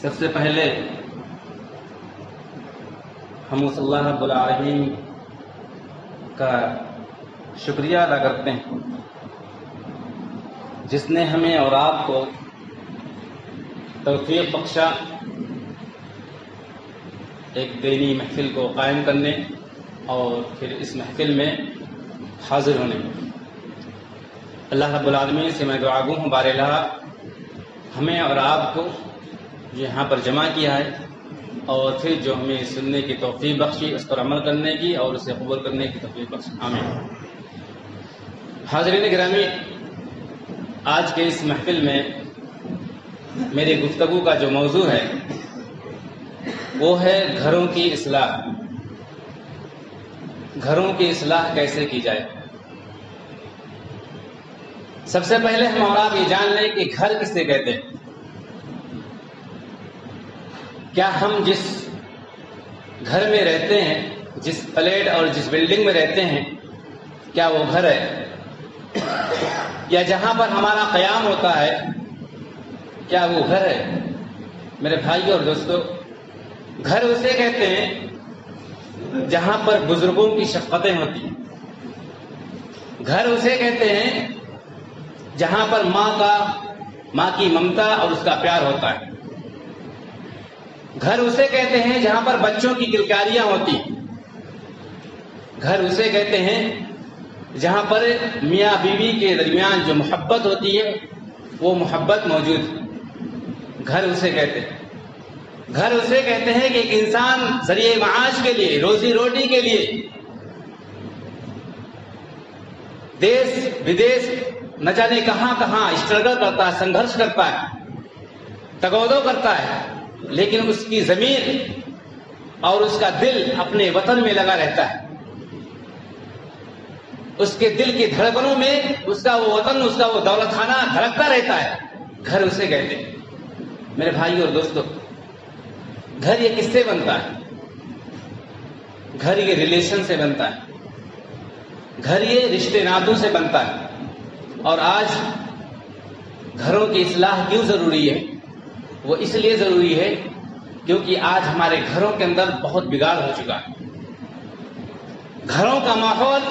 سب سے پہلے ہم اس اللہ رب العالمین کا شکریہ ادا کرتے ہیں جس نے ہمیں اور آپ کو توفیق بخشا ایک دینی محفل کو قائم کرنے اور پھر اس محفل میں حاضر ہونے۔ اللہ رب العالمین سے میں دعا گو ہوں بار الہ ہمیں اور آپ کو یہاں پر جمع کیا ہے اور پھر جو ہمیں سننے کی توفیق بخشی اس پر عمل کرنے کی اور اسے قبول کرنے کی توفیق بخشی، آمین۔ حاضرین گرامی، آج کے اس محفل میں میری گفتگو کا جو موضوع ہے وہ ہے گھروں کی اصلاح۔ گھروں کی اصلاح کیسے کی جائے؟ سب سے پہلے ہم اور آپ یہ جان لیں کہ گھر کسے کہتے ہیں۔ کیا ہم جس گھر میں رہتے ہیں، جس فلیٹ اور جس بلڈنگ میں رہتے ہیں، کیا وہ گھر ہے؟ یا جہاں پر ہمارا قیام ہوتا ہے کیا وہ گھر ہے؟ میرے بھائی اور دوستو، گھر اسے کہتے ہیں جہاں پر بزرگوں کی شفقتیں ہوتی ہیں۔ گھر اسے کہتے ہیں جہاں پر ماں کی ممتا اور اس کا پیار ہوتا ہے۔ گھر اسے کہتے ہیں جہاں پر بچوں کی کلکاریاں ہوتی ہیں۔ گھر اسے کہتے ہیں جہاں پر میاں بیوی کے درمیان جو محبت ہوتی ہے وہ محبت موجود ہے۔ گھر اسے کہتے ہیں۔ گھر اسے کہتے ہیں کہ ایک انسان ذریعہ معاش کے لیے، روزی روٹی کے لیے دیش ودیش نہ جانے کہاں کہاں اسٹرگل کرتا ہے، سنگھرش کرتا ہے، تگودو کرتا ہے، لیکن اس کی ضمیر اور اس کا دل اپنے وطن میں لگا رہتا ہے۔ اس کے دل کی دھڑکنوں میں اس کا وہ وطن، اس کا وہ دولت خانہ دھڑکتا رہتا ہے۔ گھر اسے کہتے ہیں۔ میرے بھائی اور دوستو، گھر یہ کس سے بنتا ہے؟ گھر یہ ریلیشن سے بنتا ہے۔ گھر یہ رشتے ناتوں سے بنتا ہے۔ اور آج گھروں کی اصلاح کیوں ضروری ہے؟ وہ اس لیے ضروری ہے کیونکہ آج ہمارے گھروں کے اندر بہت بگاڑ ہو چکا ہے۔ گھروں کا ماحول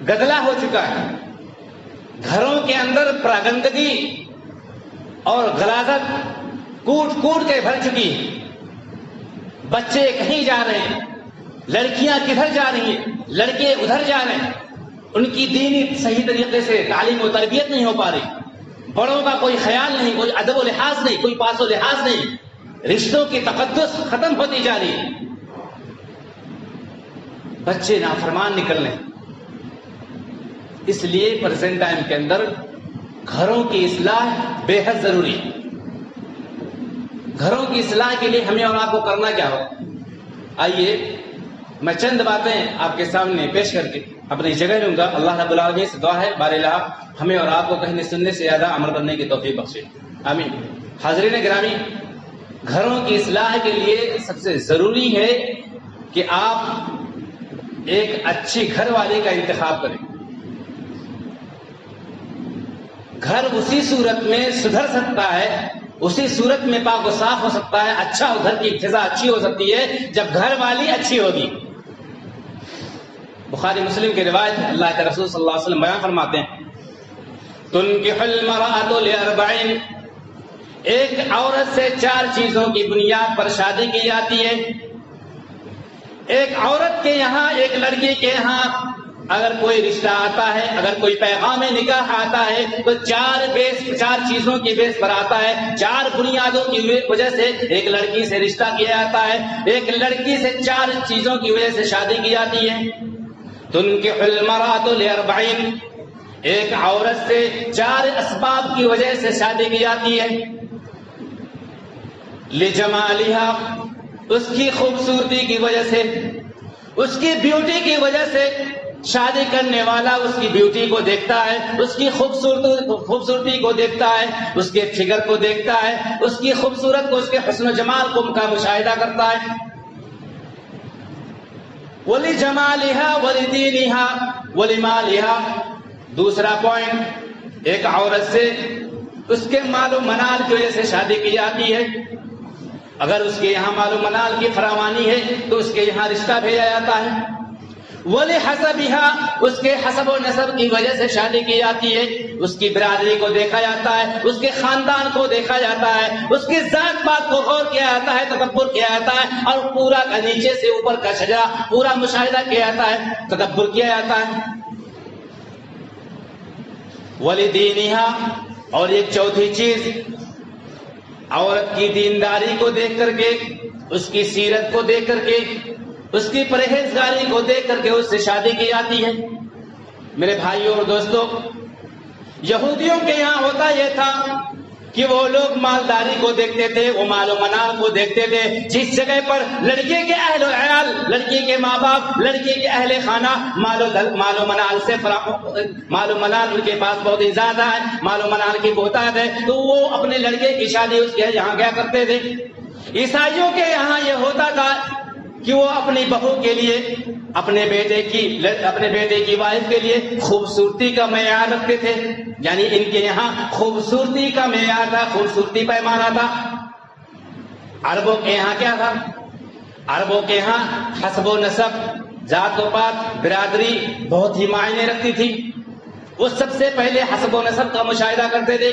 گدلا ہو چکا ہے۔ گھروں کے اندر پراگندگی اور غلاظت کوٹ کے بھر چکی ہے۔ بچے کہیں جا رہے ہیں، لڑکیاں کدھر جا رہی ہیں، لڑکے ادھر جا رہے ہیں، ان کی دینی صحیح طریقے سے تعلیم و تربیت نہیں ہو پا رہی، بڑوں کا کوئی خیال نہیں، کوئی ادب و لحاظ نہیں، کوئی پاس و لحاظ نہیں، رشتوں کی تقدس ختم ہوتی جا رہی ہے، بچے نافرمان نکل رہے ہیں۔ اس لیے پریزنٹ ٹائم کے اندر گھروں کی اصلاح بے حد ضروری ہے۔ گھروں کی اصلاح کے لیے ہمیں اور آپ کو کرنا کیا ہو؟ آئیے میں چند باتیں آپ کے سامنے پیش کر کے اپنی جگہ لوں گا۔ اللہ رب العالمین سے دعا ہے بار الہ ہمیں اور آپ کو کہنے سننے سے زیادہ عمل کرنے کی توفیق بخشے، آمین۔ حاضرین گرامی، گھروں کی اصلاح کے لیے سب سے ضروری ہے کہ آپ ایک اچھی گھر والے کا انتخاب کریں۔ گھر اسی صورت میں سدھر سکتا ہے، اسی صورت میں پاک و صاف ہو سکتا ہے، اچھا گھر کی فضا اچھی ہو سکتی ہے جب گھر والی اچھی ہوگی۔ بخاری مسلم کی روایت ہے، اللہ کے رسول صلی اللہ علیہ وسلم بیان فرماتے ہیں، تنکح المرأة لأربعین، ایک عورت سے 4 چیزوں کی بنیاد پر شادی کی جاتی ہے۔ ایک عورت کے یہاں، ایک لڑکی کے یہاں اگر کوئی رشتہ آتا ہے، اگر کوئی پیغام نکاح آتا ہے تو 4 چیزوں کی بیس پر آتا ہے، 4 بنیادوں کی وجہ سے ایک لڑکی سے رشتہ کیا جاتا ہے، ایک لڑکی سے 4 چیزوں کی وجہ سے شادی کی جاتی ہے۔ تنکح المرأة لأربعین، ایک عورت سے 4 اسباب کی وجہ سے شادی کی جاتی ہے۔ لجمالہا، اس کی خوبصورتی کی وجہ سے، اس کی بیوٹی کی وجہ سے شادی کرنے والا اس کی بیوٹی کو دیکھتا ہے، اس کی خوبصورتی کو دیکھتا ہے، اس کے فگر کو دیکھتا ہے، اس کی خوبصورت کو، اس کے حسن و جمال کو کا مشاہدہ کرتا ہے۔ وَلِجَمَالِهَا وَلِدِينِهَا وَلِمَالِهَا، دوسرا پوائنٹ، ایک عورت سے اس کے مال و منال کی وجہ سے شادی کی جاتی ہے. اگر اس کے یہاں مال و منال کی فراوانی ہے تو اس کے یہاں رشتہ بھیجا جاتا ہے. وَلِحَسَبِهَا اس کے حسب و نسب کی وجہ سے شادی کی جاتی ہے. اس کی برادری کو دیکھا جاتا ہے, اس کے خاندان کو دیکھا جاتا ہے, اس کی ذات پات کو غور کیا جاتا ہے, تدبر کیا جاتا ہے, اور پورا کا نیچے سے اوپر کا شجرا پورا مشاہدہ کیا جاتا ہے, تدبر کیا جاتا ہے. وَلِدِينِهَا اور ایک چوتھی چیز, عورت کی دینداری کو دیکھ کر کے, اس کی سیرت کو دیکھ کر کے, اس کی پرہیزگاری کو دیکھ کر کے اس سے شادی کی جاتی ہے. میرے بھائیوں اور دوستوں, یہودیوں کے یہاں ہوتا یہ تھا کہ وہ لوگ مالداری کو دیکھتے تھے, وہ مال و منال کو دیکھتے تھے. جس جگہ پر لڑکے کے اہل و عیال, لڑکی کے ماں باپ, لڑکی کے اہل خانہ مال و منال سے مال و منال ان کے پاس بہت ہی زیادہ ہے, مال و منال کی بہتات ہے, تو وہ اپنے لڑکے کی شادی اس کے یہاں کیا کرتے تھے. عیسائیوں کے یہاں یہ ہوتا تھا کہ وہ اپنی بہو کے لیے, اپنے بیٹے کی وائف کے لیے خوبصورتی کا معیار رکھتے تھے. یعنی ان کے یہاں خوبصورتی کا معیار تھا, خوبصورتی پیمانہ تھا. عربوں کے یہاں کیا تھا؟ عربوں کے یہاں حسب و نسب, ذات و پات, برادری بہت ہی معنی رکھتی تھی. وہ سب سے پہلے حسب و نسب کا مشاہدہ کرتے تھے.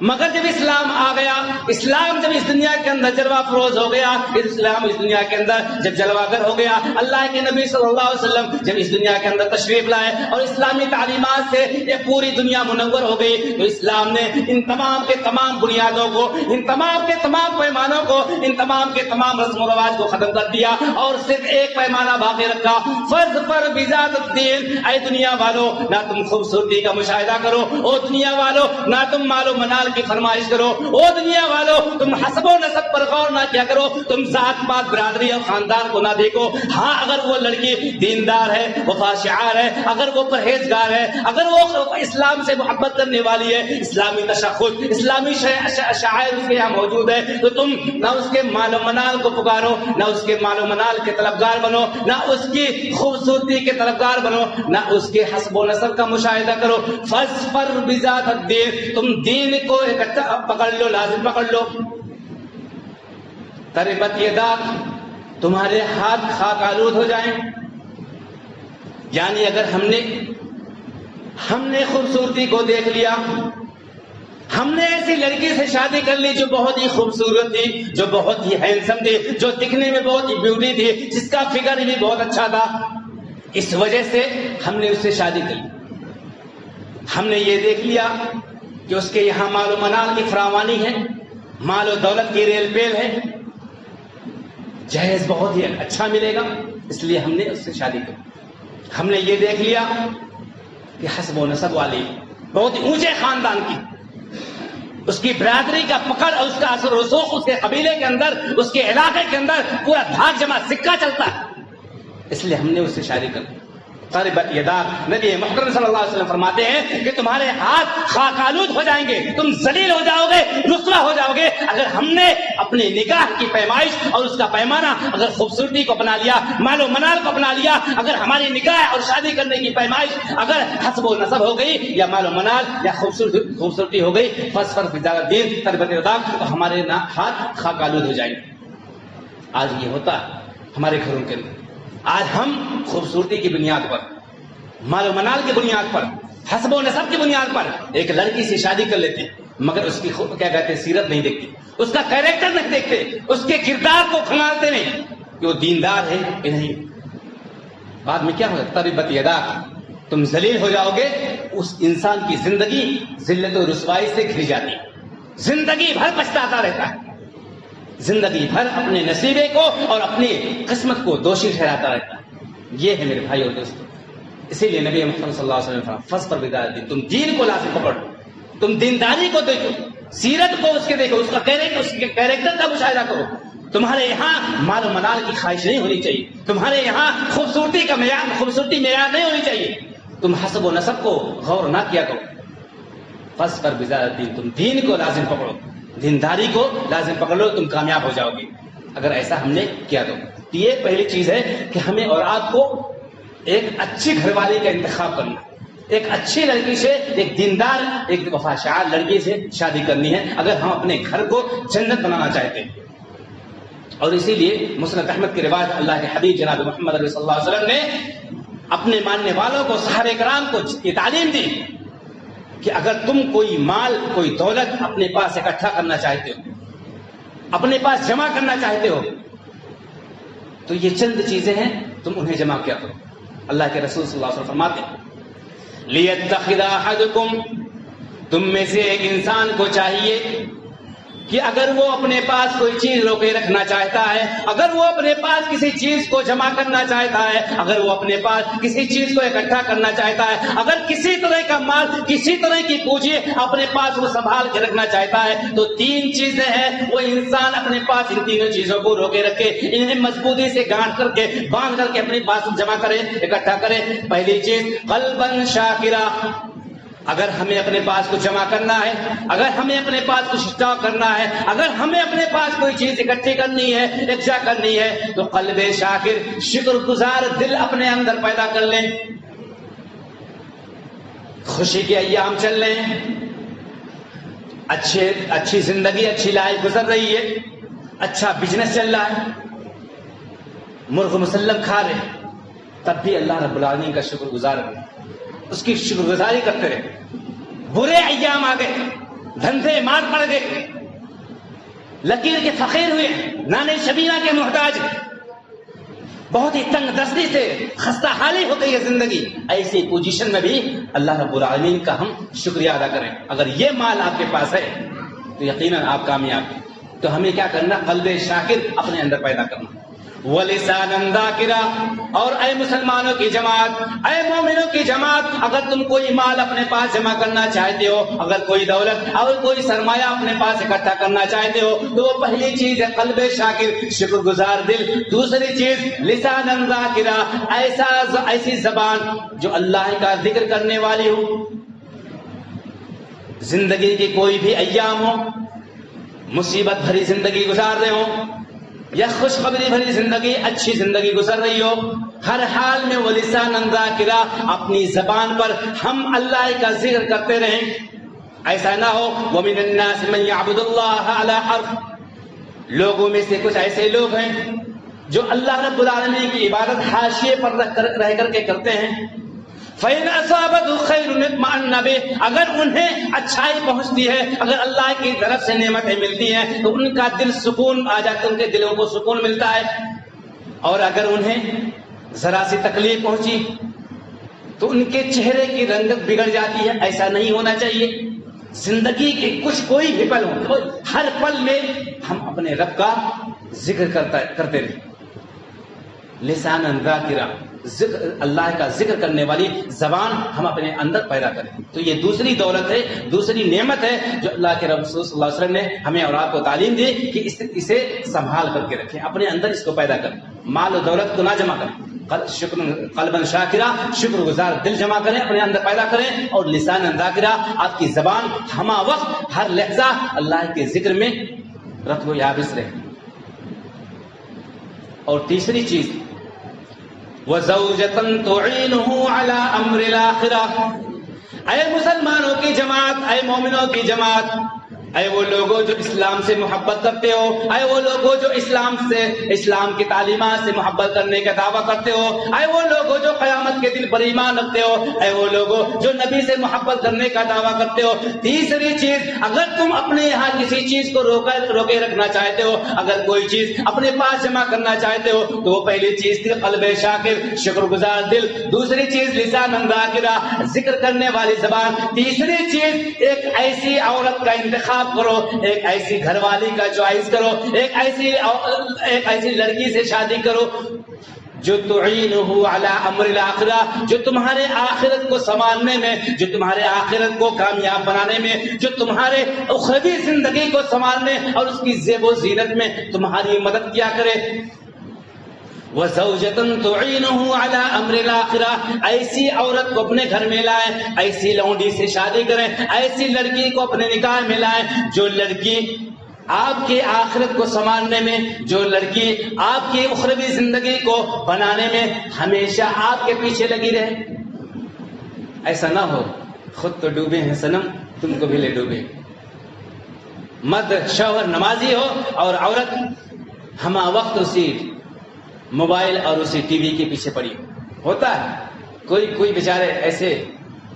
مگر جب اسلام آ گیا, اسلام جب اس دنیا کے اندر جلوہ فروز ہو گیا, اسلام اس دنیا کے اندر جب جلوہ گر ہو گیا, اللہ کے نبی صلی اللہ علیہ وسلم جب اس دنیا کے اندر تشریف لائے اور اسلامی تعلیمات سے یہ پوری دنیا منور ہو گئی, تو اسلام نے ان تمام کے تمام بنیادوں کو, ان تمام کے تمام پیمانوں کو, ان تمام کے تمام رسم و رواج کو ختم کر دیا اور صرف ایک پیمانہ باقی رکھا, فرض پر بذات الدین. اے دنیا والو, نہ تم خوبصورتی کا مشاہدہ کرو, او دنیا والو نہ تم مال و منال کی فرمائش کرو, او دنیا والو تم حسب و نسب پر غور نہ کیا کرو, تم ذات پات, برادری اور خاندان کو نہ دیکھو. ہاں اگر وہ لڑکی دیندار ہے, وفا شعار ہے, اگر وہ پرہیزگار ہے, اگر وہ اسلام سے محبت کرنے والی ہے, اسلامی تشخص, اسلامی شعائر اس کے یہاں موجود ہے, تو تم نہ اس کے مال و منال کو پکارو, نہ اس کے مال و منال کے طلبگار بنو, نہ اس کی خوبصورتی کے طلبگار بنو, نہ اس کے حسب و نسب کا مشاہدہ کرو. فَاظْفَرْ بِذَاتِ الدِّينِ تم دین کو اکٹھا پکڑ لو, لازم پکڑ لو. تربت یداک تمہارے ہاتھ خاک آلود ہو جائیں. یعنی اگر ہم نے خوبصورتی کو دیکھ لیا, ہم نے ایسی لڑکی سے شادی کر لی جو بہت ہی خوبصورت تھی, جو بہت ہی ہینڈسم تھی, جو دکھنے میں بہت ہی بیوٹی تھی, جس کا فگر بھی بہت اچھا تھا, اس وجہ سے ہم نے اس سے شادی کی. ہم نے یہ دیکھ لیا کہ اس کے یہاں مال و منال کی فراوانی ہے, مال و دولت کی ریل پیل ہے, جہیز بہت ہی اچھا ملے گا, اس لیے ہم نے اس سے شادی کی. ہم نے یہ دیکھ لیا کہ حسب و نسب والی, بہت ہی اونچے خاندان کی, اس کی برادری کا پکڑ اور اس کا اثر رسوخ, اس کے قبیلے کے اندر, اس کے علاقے کے اندر پورا دھاک جمع سکہ چلتا ہے, اس لیے ہم نے اس سے شادی کر. تربت یداک, نبی محترم صلی اللہ علیہ وسلم فرماتے ہیں کہ تمہارے ہاتھ خاک آلود ہو جائیں گے, تم ذلیل ہو جاؤ گے, رسوا ہو جاؤ گے, اگر ہم نے اپنی نکاح کی پیمائش اور اس کا پیمانہ اگر خوبصورتی کو اپنا لیا, مال و منال کو اپنا لیا, اگر ہماری نکاح اور شادی کرنے کی پیمائش اگر حسب و نسب ہو گئی یا مال و منال یا خوبصورتی ہو گئی, فَاظْفَرْ بِذَاتِ الدِّينِ تربت یداک, تو ہمارے ہاتھ خاک آلود ہو جائیں گے. آج یہ ہوتا ہے ہمارے گھروں کے اندر. آج ہم خوبصورتی کی بنیاد پر, مال و منال کی بنیاد پر, حسب و نسب کی بنیاد پر ایک لڑکی سے شادی کر لیتے ہیں, مگر اس کی کیا کہتے ہیں, سیرت نہیں دیکھتے, اس کا کیریکٹر نہیں دیکھتے, اس کے کردار کو کھنگالتے نہیں کہ وہ دیندار ہے کہ نہیں. بعد میں کیا ہوگا؟ تربت یداک, تم ذلیل ہو جاؤ گے. اس انسان کی زندگی ذلت و رسوائی سے گھر جاتی, زندگی بھر پچھتاتا رہتا ہے, زندگی بھر اپنے نصیبے کو اور اپنی قسمت کو دوشی ٹھہراتا رہتا ہے. یہ ہے میرے بھائی اور دوستوں, اسی لیے نبی محمد صلی اللہ علیہ وسلم فرمایا فَاظْفَرْ بِذَاتِ الدِّينِ, تم دین کو لازم پکڑو, تم دینداری کو دیکھو, سیرت کو اس کے دیکھو, اس کے کیریکٹر کا مشاہدہ کرو. تمہارے یہاں مال و منال کی خواہش نہیں ہونی چاہیے, تمہارے یہاں خوبصورتی معیار نہیں ہونی چاہیے, تم حسب و نسب کو غور نہ کیا کرو. فَاظْفَرْ بِذَاتِ الدِّينِ, تم دین کو لازم پکڑو, دینداری کو لازم پکڑ لو, تم کامیاب ہو جاؤ گے اگر ایسا ہم نے کیا تو. یہ پہلی چیز ہے کہ ہمیں اور آپ کو ایک اچھی گھر والی کا انتخاب کرنا. ایک اچھی لڑکی سے، ایک دیندار، ایک وفاشار لڑکی سے شادی کرنی ہے اگر ہم اپنے گھر کو جنت بنانا چاہتے ہیں۔ اور اسی لیے مسند احمد کی روایت اللہ کے حبیب جناب محمد صلی اللہ علیہ وسلم نے اپنے ماننے والوں کو، صحابہ کرام کو یہ تعلیم دی کہ اگر تم کوئی مال، کوئی دولت اپنے پاس اکٹھا کرنا چاہتے ہو، اپنے پاس جمع کرنا چاہتے ہو، تو یہ چند چیزیں ہیں، تم انہیں جمع کیا کرو۔ اللہ کے رسول صلی اللہ علیہ وسلم فرماتے ہیں لِيَتَّخِذَ أَحَدُكُمْ، تم میں سے ایک انسان کو چاہیے کہ اگر وہ اپنے پاس کوئی چیز روکے رکھنا چاہتا ہے، اگر وہ اپنے پاس کسی چیز کو جمع کرنا چاہتا ہے، اگر وہ اپنے پاس کسی چیز کو اکٹھا کرنا چاہتا ہے، اگر کسی طرح کا مال، کسی طرح کی پونجی اپنے پاس وہ سنبھال کے رکھنا چاہتا ہے، تو تین چیزیں ہیں، وہ انسان اپنے پاس ان تینوں چیزوں کو روکے رکھے، انہیں مضبوطی سے گانٹھ کر کے، باندھ کر کے اپنے پاس جمع کرے، اکٹھا کرے۔ پہلی چیز قلباً شاکرا، اگر ہمیں اپنے پاس کچھ جمع کرنا ہے، اگر ہمیں اپنے پاس کچھ اسٹاک کرنا ہے، اگر ہمیں اپنے پاس کوئی چیز اکٹھی کرنی ہے، یکجا کرنی ہے، تو قلب شاکر، شکر گزار دل اپنے اندر پیدا کر لیں۔ خوشی کے ایام چل رہے ہیں، اچھی زندگی، اچھی لائف گزر رہی ہے، اچھا بزنس چل رہا ہے، مرغ مسلم کھا رہے ہیں، تب بھی اللہ رب العالمین کا شکر گزار رہے، اس کی شکر گزاری کرتے رہے۔ برے ایام آ گئے، دھندے مار پڑ گئے، لکیر کے فقیر ہوئے، نانے شبینہ کے محتاج، بہت ہی تنگ دستی سے خستہ حالی ہو گئی ہے زندگی۔ ایسی پوزیشن میں بھی اللہ رب العالمین کا ہم شکریہ ادا کریں۔ اگر یہ مال آپ کے پاس ہے تو یقیناً آپ کامیاب ہیں۔ تو ہمیں کیا کرنا؟ قلب شاکر اپنے اندر پیدا کرنا۔ وَلِسَانًا ذَاكِرًا، اور اے مسلمانوں کی جماعت، اے مومنوں کی جماعت، اگر تم کوئی مال اپنے پاس جمع کرنا چاہتے ہو، اگر کوئی دولت اور کوئی سرمایہ اپنے پاس اکٹھا کرنا چاہتے ہو، تو وہ پہلی چیز ہے قلب شاکر، شکر گزار دل۔ دوسری چیز لسانًا ذاکرا، ایسی زبان جو اللہ کا ذکر کرنے والی ہو۔ زندگی کی کوئی بھی ایام ہو، مصیبت بھری زندگی گزار رہے ہو یا خوشخبری بھری زندگی، اچھی زندگی گزر رہی ہو، ہر حال میں وہ لسانًا ذاکرا، اپنی زبان پر ہم اللہ کا ذکر کرتے رہیں۔ ایسا نہ ہو وَمِنَ النَّاسِ مَن يَعْبُدُ اللَّهَ عَلَى حَرْفٍ، لوگوں میں سے کچھ ایسے لوگ ہیں جو اللہ رب العالمین کی عبادت حاشیے پر رہ کر کے کرتے ہیں۔ فَإِنْ أَصَابَتْهُ خَيْرٌ اطْمَأَنَّ بِهِ، اگر انہیں اچھائی پہنچتی ہے، اگر اللہ کی طرف سے نعمتیں ملتی ہیں تو ان کا دل سکون آ جاتا ہے، ان کے دلوں کو سکون ملتا ہے۔ اور اگر انہیں ذرا سی تکلیف پہنچی تو ان کے چہرے کی رنگت بگڑ جاتی ہے۔ ایسا نہیں ہونا چاہیے۔ زندگی کے کوئی بھی پل ہو، ہر پل میں ہم اپنے رب کا ذکر کرتے رہیں۔ لسانًا ذاکرا، اللہ کا ذکر کرنے والی زبان ہم اپنے اندر پیدا کریں۔ تو یہ دوسری دولت ہے، دوسری نعمت ہے جو اللہ کے رسول صلی اللہ علیہ وسلم نے ہمیں اور آپ کو تعلیم دی کہ اسے سنبھال کر کے رکھیں، اپنے اندر اس کو پیدا کریں۔ مال و دولت کو نہ جمع کریں، قلباً شاکرا، شکر گزار دل جمع کریں، اپنے اندر پیدا کریں۔ اور لساناً ذاکرا، آپ کی زبان ہمہ وقت، ہر لحظہ اللہ کے ذکر میں رطب و یابس رہے۔ اور تیسری چیز وَزَوْجَةً تُعِينُهُ عَلَىٰ أَمْرِ الْآخِرَةِ، اے مسلمانوں کی جماعت، اے مومنوں کی جماعت، اے وہ لوگوں جو اسلام سے محبت کرتے ہو، اے وہ لوگوں جو اسلام کی تعلیمات سے محبت کرنے کا دعویٰ کرتے ہو، اے وہ لوگوں جو قیامت کے دن پر ایمان رکھتے ہو، اے وہ لوگوں جو نبی سے محبت کرنے کا دعویٰ کرتے ہو۔ تیسری چیز، اگر تم اپنے یہاں کسی چیز کو روکے رکھنا چاہتے ہو، اگر کوئی چیز اپنے پاس جمع کرنا چاہتے ہو، تو وہ پہلی چیز تھی قلب شاکر، شکر گزار دل۔ دوسری چیز لساناً ذاکرا، ذکر کرنے والی زبان۔ تیسری چیز ایک ایسی عورت کا انتخاب کرو، ایک ایسی گھر والی کا چوائس کرو، ایک ایسی لڑکی سے شادی کرو جو تعینہ علی امر الآخرہ، جو تمہارے آخرت کو سنوارنے میں، جو تمہارے آخرت کو کامیاب بنانے میں، جو تمہارے اخروی زندگی کو سنوارنے اور اس کی زیب و زینت میں تمہاری مدد کیا کرے۔ وَزَوْجَةً تُعِينُهُ عَلَىٰ أَمْرِ الْآخِرَةِ، ایسی عورت کو اپنے گھر میں لائیں، ایسی لونڈی سے شادی کریں، ایسی لڑکی کو اپنے نکاح میں لائیں جو لڑکی آپ کی آخرت کو سنوارنے میں، جو لڑکی آپ کی اخروی زندگی کو بنانے میں ہمیشہ آپ کے پیچھے لگی رہے۔ ایسا نہ ہو خود تو ڈوبے ہیں صنم تم کو بھی لے ڈوبے. مرد شوہر نمازی ہو اور عورت ہما وقت اسی موبائل اور اسی ٹی وی کے پیچھے پڑی ہوتا ہے. کوئی بیچارے ایسے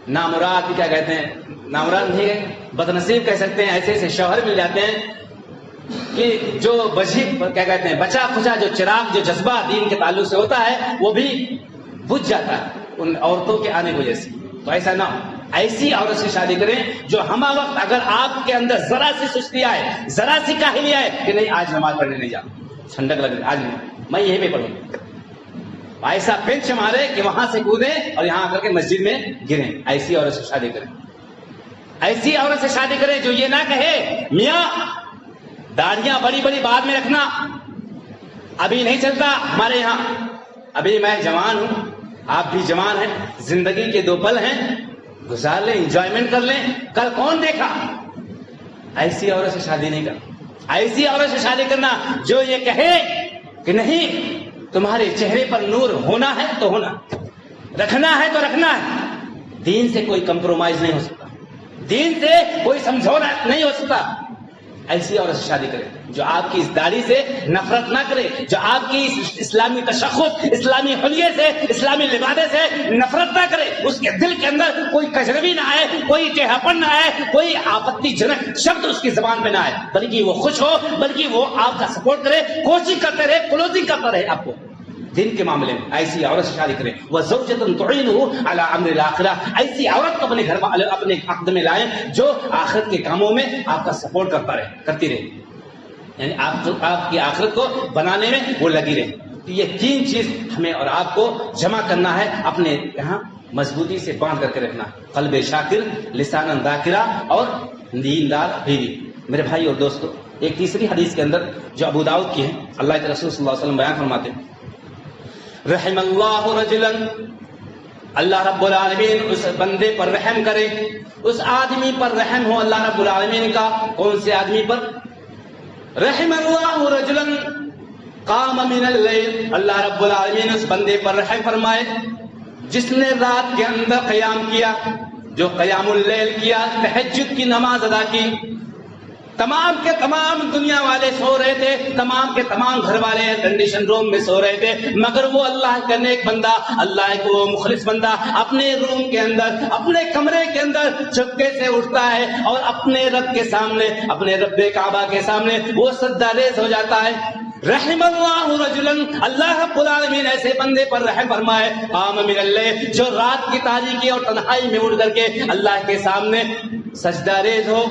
نامراد کیا کہتے ہیں, نامراد نہیں ہے, بدنصیب کہہ سکتے ہیں, ایسے شوہر مل جاتے ہیں کہ جو کیا کہتے ہیں بچا کھچا جو چراغ جو جذبہ دین کے تعلق سے ہوتا ہے وہ بھی بجھ جاتا ہے ان عورتوں کے آنے کی وجہ سے. تو ایسا نہ ہو, ایسی عورت سے شادی کریں جو ہما وقت اگر آپ کے اندر ذرا سی سستی آئے, ذرا سی کاہلی آئے کہ نہیں آج نماز پڑھنے نہیں جاؤں, ٹھنڈک لگ رہی, آج نہیں, میں یہیں پہ پڑھوں, ایسا پنچ مارے کہ وہاں سے کودیں اور یہاں آ کر کے مسجد میں گریں. ایسی عورت سے شادی کریں. ایسی عورت سے شادی کریں جو یہ نہ کہے میاں داڑیاں بڑی بڑی بعد میں رکھنا, ابھی نہیں چلتا ہمارے یہاں, ابھی میں جوان ہوں آپ بھی جوان ہیں, زندگی کے 2 پل ہیں, گزار لیں, انجوائمنٹ کر لیں, کل کون دیکھا. ایسی عورت سے شادی نہیں کرنا. ایسی عورت سے شادی کرنا جو یہ کہے کہ نہیں تمہارے چہرے پر نور ہونا ہے تو ہونا, رکھنا ہے تو رکھنا ہے, دین سے کوئی کمپرومائز نہیں ہو سکتا, دین سے کوئی سمجھونا نہیں ہو سکتا. ایسی عورت سے شادی کرے جو آپ کی اس داڑھی سے نفرت نہ کرے, جو آپ کی اس اسلامی تشخص, اسلامی حلیے سے, اسلامی لبادے سے نفرت نہ کرے, اس کے دل کے اندر کوئی کجروی نہ آئے, کوئی ٹیڑھاپن نہ آئے, کوئی آپتی جنک شبد اس کی زبان میں نہ آئے, بلکہ وہ خوش ہو, بلکہ وہ آپ کا سپورٹ کرے, کوشش کرتے رہے, کلوزنگ کرتا رہے آپ کو دن کے معاملے میں. ایسی عورت سے شادی کریں. وَزَوْجَةٌ تُعِينُهُ عَلَىٰ أَمْرِ الْآخِرَةِ, ایسی عورت کو اپنے گھر اپنے عقد میں لائیں جو آخرت کے کاموں میں آپ کا سپورٹ کرتی رہے, یعنی آپ کی آخرت کو بنانے میں وہ لگی رہے. تو یہ 3 چیز ہمیں اور آپ کو جمع کرنا ہے, اپنے یہاں مضبوطی سے باندھ کر کے رکھنا. قلب شاکر, لسان ذاکرہ اور دیندار بیوی. میرے بھائی اور دوستو, ایک تیسری حدیث کے اندر جو ابو داؤد کی ہے, اللہ کے رسول صلی اللہ علیہ وسلم بیان فرماتے ہیں رحم اللہ رجلا, اللہ رب العالمین اس بندے پر رحم کرے, اس آدمی پر رحم ہو اللہ رب العالمین کا. کون سے آدمی پر؟ رحم اللہ رجلا قام من اللیل, اللہ رب العالمین اس بندے پر رحم فرمائے جس نے رات کے اندر قیام کیا, جو قیام اللیل کیا, تہجد کی نماز ادا کی. تمام کے تمام دنیا والے سو رہے تھے, تمام کے تمام گھر والے کنڈیشن روم میں سو رہے تھے, مگر وہ اللہ کا نیک بندہ, اللہ کو وہ مخلص بندہ اپنے روم کے اندر, اپنے کمرے کے اندر چپکے سے اٹھتا ہے اور اپنے رب کے سامنے, اپنے رب کعبہ کے سامنے وہ سجدہ ریز ہو جاتا ہے. رحم اللہ رجلا, اللہ رب العالمین ایسے بندے پر رحم فرمائے قام من اللیل, جو رات کی تاریکی اور تنہائی میں اٹھ کر کے اللہ کے سامنے سجدہ ریز ہو.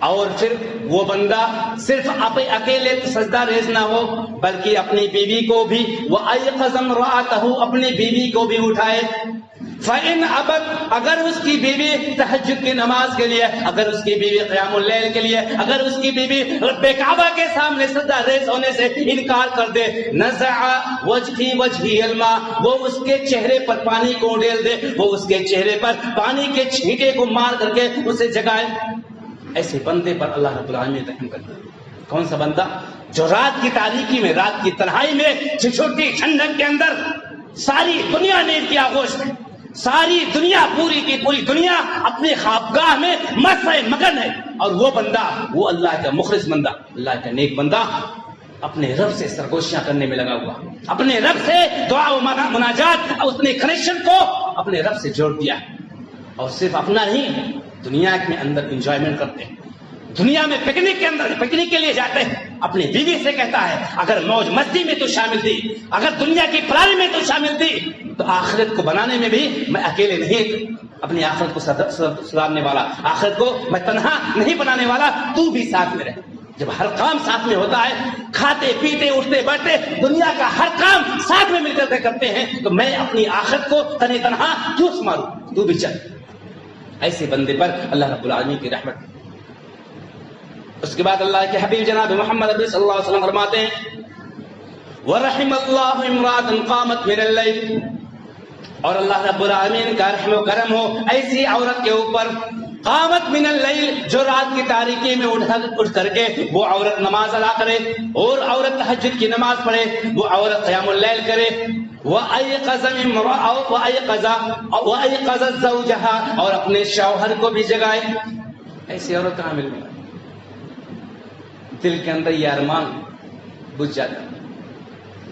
اور پھر وہ بندہ صرف اکیلے سجدہ ریز نہ ہو بلکہ اپنی بیوی کو بھی, وَأَيْقَظَ امْرَأَتَهُ, اپنی بیوی کو بھی اٹھائے. فَإِنْ أَبَتْ, اگر اس کی بیوی تہجد کی نماز کے لیے, اگر اس کی بیوی قیام اللیل کے لیے, اگر اس کی بیوی رب کعبہ کے سامنے سجدہ ریز ہونے سے انکار کر دے, نَزَعَ وَجْهِ وَجْهِ الْمَاءَ, وہ اس کے چہرے پر پانی کو ڈال دے, وہ اس کے چہرے پر پانی کے چھینٹے کو مار کر کے اسے جگائے. ایسے بندے پر اللہ رب العالمین رحم کرتا ہے. کون سا بندہ؟ جو رات کی تاریکی میں, رات کی تنہائی میں, چھوٹی ٹھنڈک کے اندر ساری دنیا نیند کی آغوش میں, ساری دنیا پوری کی پوری دنیا اپنی خوابگاہ میں مست ہے, مگن ہے, اور وہ بندہ, وہ اللہ کا مخلص بندہ, اللہ کا نیک بندہ اپنے رب سے سرگوشیاں کرنے میں لگا ہوا, اپنے رب سے دعا و مناجات, اس نے کنیکشن کو اپنے رب سے جوڑ دیا. اور صرف اپنا نہیں, دنیا میں اندر انجوائمنٹ کرتے ہیں, دنیا میں پکنک کے اندر پکنک کے لیے جاتے ہیں, اپنی بیوی سے کہتا ہے اگر موج مستی میں تو شامل تھی, اگر دنیا کی پرانی میں تو شامل تھی, تو آخرت کو بنانے میں بھی میں اکیلے نہیں, اپنی آخرت کو سدھارنے والا, آخرت کو میں تنہا نہیں بنانے والا, تو بھی ساتھ میں رہے. جب ہر کام ساتھ میں ہوتا ہے, کھاتے پیتے اٹھتے بیٹھتے دنیا کا ہر کام ساتھ میں مل کر کے کرتے ہیں, تو میں اپنی آخرت کو تنہا کیوں سنبھالوں, تو بھی چل. ایسے بندے پر اللہ رب العالمین کی رحمت. اس کے بعد اللہ کے حبیب جناب محمد صلی اللہ علیہ وسلم فرماتے ہیں وَرَحِمَ اللَّهُ امْرَأَةً قَامَتْ مِنَ اللَّيْلِ, اور اللہ رب العالمین کا رحم و کرم ہو ایسی عورت کے اوپر, قامت من اللیل, جو رات کی تاریکی میں اٹھ کر کے وہ عورت نماز ادا کرے, اور عورت تہجد کی نماز پڑھے, وہ عورت قیام اللیل کرے. وَأَيْقَظَ زَوْجَهَا، اور اپنے شوہر کو بھی جگائے. ایسی عورت کہاں مل گئی؟ دل کے اندر یہ ارمان بجھ جاتا،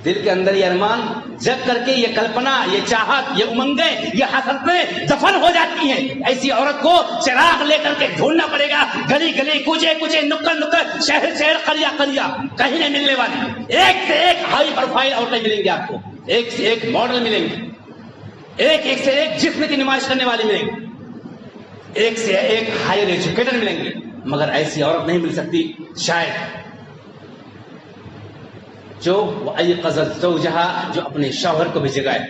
دل کے اندر یہ ارمان جگ کر کے یہ کلپنا، یہ چاہت، یہ امنگیں، یہ حسرتیں دفن ہو جاتی ہیں. ایسی عورت کو چراغ لے کر کے ڈھونڈنا پڑے گا، گلی گلی، کوچے کوچے، نکڑ نکڑ، شہر شہر، قريہ قريہ، کہیں نہیں ملنے والی. ایک سے ایک ہائی پروفائل عورتیں ملیں گی آپ کو، ایک سے ایک ماڈل ملیں گے، ایک سے ایک جسم کی نمائش کرنے والی ملیں گی، ایک سے ایک ہائر ایجوکیٹڈ ملیں گے. مگر ایسی عورت نہیں مل سکتی شاید جو وَأَيْقَظَ زَوْجَهَا، جو اپنے شوہر کو بھی جگائے،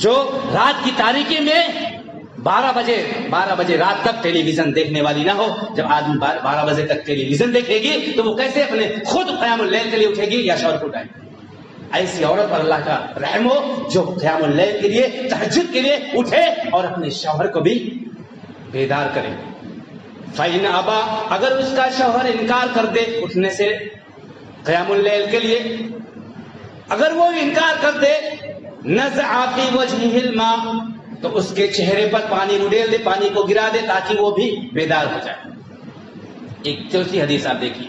جو رات کی تاریکی میں 12 بجے رات تک ٹیلی ویژن دیکھنے والی نہ ہو. جب آدمی 12 بجے تک ٹیلی ویژن دیکھے گی تو وہ کیسے اپنے خود قیام اللیل کے لیے اٹھے گی یا شوہر کو اٹھائے گی؟ ایسی عورت پر اللہ کا رحم ہو جو قیام اللیل کے لیے، تہجد کے لیے اٹھے اور اپنے شوہر کو بھی بیدار کرے. فَإِنْ أَبَى، اگر اس کا شوہر انکار کر دے اٹھنے سے قیام اللیل کے لیے، اگر وہ انکار کر دے، نزع فی وجهه الماء، تو اس کے چہرے پر پانی اڈیل دے، پانی کو گرا دے تاکہ وہ بھی بیدار ہو جائے. ایک چوتھی حدیث آپ دیکھیے،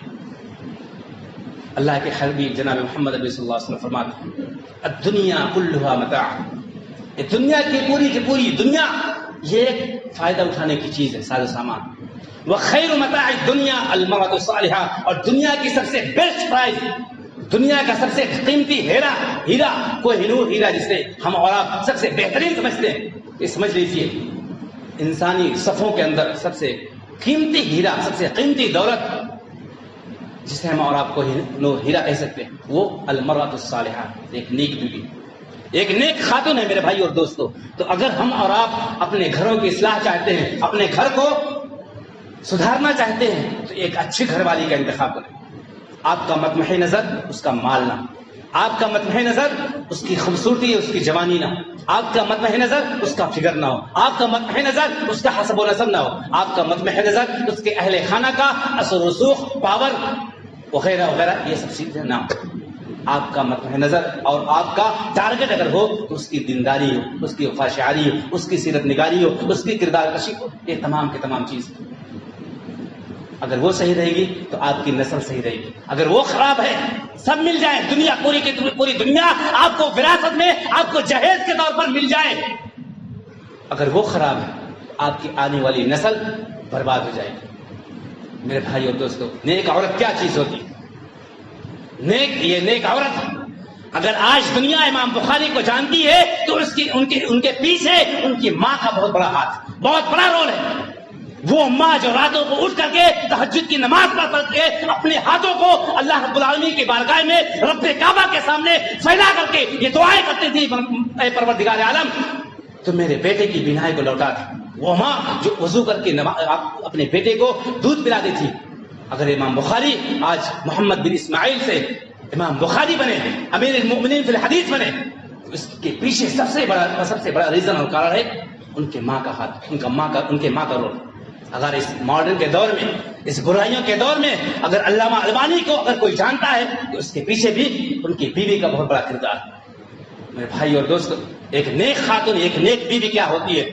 اللہ کے حبیب جناب محمد صلی اللہ علیہ وسلم فرماتے ہیں الدنیا کلھا متاع، یہ دنیا کی پوری دنیا یہ ایک فائدہ اٹھانے کی چیز ہے، ساز و سامان. وخیر متاع الدنیا المرأة الصالحہ، اور دنیا کی سب سے بیسٹ پرائز، دنیا کا سب سے قیمتی ہیرا، کوہ نور ہیرا جسے ہم اور آپ سب سے بہترین سمجھتے ہیں، یہ سمجھ لیجیے انسانی صفوں کے اندر سب سے قیمتی ہیرا، سب سے قیمتی دولت جسے ہم اور آپ کو نور ہیرا کہہ سکتے ہیں، وہ المرأة الصالحہ، ایک نیک بیوی، ایک نیک خاتون ہے میرے بھائی اور دوستو. تو اگر ہم اور آپ اپنے گھروں کی اصلاح چاہتے ہیں، اپنے گھر کو سدھارنا چاہتے ہیں، تو ایک اچھی گھر والی کا انتخاب کریں. آپ کا مطمح نظر اس کا مال نہ، آپ کا مطمح نظر اس کی خوبصورتی، اس کی جوانی نہ، آپ کا مطمح نظر اس کا فگر نہ ہو، آپ کا مطمح نظر اس کا حسب و نسب نہ ہو، آپ کا مطمح نظر اس کے اہل خانہ کا اثر و رسوخ، پاور وغیرہ وغیرہ یہ سب چیزیں نہ ہو. آپ کا مطمح نظر اور آپ کا ٹارگٹ اگر ہو تو اس کی دینداری ہو، اس کی وفا شعاری ہو، اس کی سیرت نگاری ہو، اس کی کردار کشی ہو. یہ تمام کے تمام چیز اگر وہ صحیح رہے گی تو آپ کی نسل صحیح رہے گی. اگر وہ خراب ہے، سب مل جائے، دنیا پوری دنیا آپ کو وراثت میں، آپ کو جہیز کے طور پر مل جائے، اگر وہ خراب ہے آپ کی آنے والی نسل برباد ہو جائے گی. میرے بھائی اور دوستو، نیک عورت کیا چیز ہوتی ہے؟ نیک عورت اگر آج دنیا امام بخاری کو جانتی ہے تو ان کے پیچھے ان کی ماں کا بہت بڑا ہاتھ، بہت بڑا رول ہے. وہ ماں جو راتوں کو اٹھ کر کے تہجد کی نماز پڑھ کے اپنے ہاتھوں کو اللہ رب العالمین کی بارگاہ میں رب کعبہ کے سامنے پھیلا کر کے یہ دعائیں کرتی تھی، اے پروردگار عالم تو میرے بیٹے کی بینائی کو لوٹا دے. وہ ماں جو وضو کر کے اپنے بیٹے کو دودھ پلا دی تھی. اگر امام بخاری آج محمد بن اسماعیل سے امام بخاری بنے، امیر المؤمنین فی الحدیث بنے، تو اس کے پیچھے سب سے بڑا ریزن اور کارن ہے ان کے ماں کا ہاتھ، ان کے ماں کا رول. اگر اس ماڈرن کے دور میں، اس برائیوں کے دور میں اگر علامہ البانی کو اگر کوئی جانتا ہے تو اس کے پیچھے بھی ان کی بیوی کا بہت بڑا کردار ہے. میرے بھائی اور دوستو، ایک نیک خاتون، ایک نیک بیوی کیا ہوتی ہے؟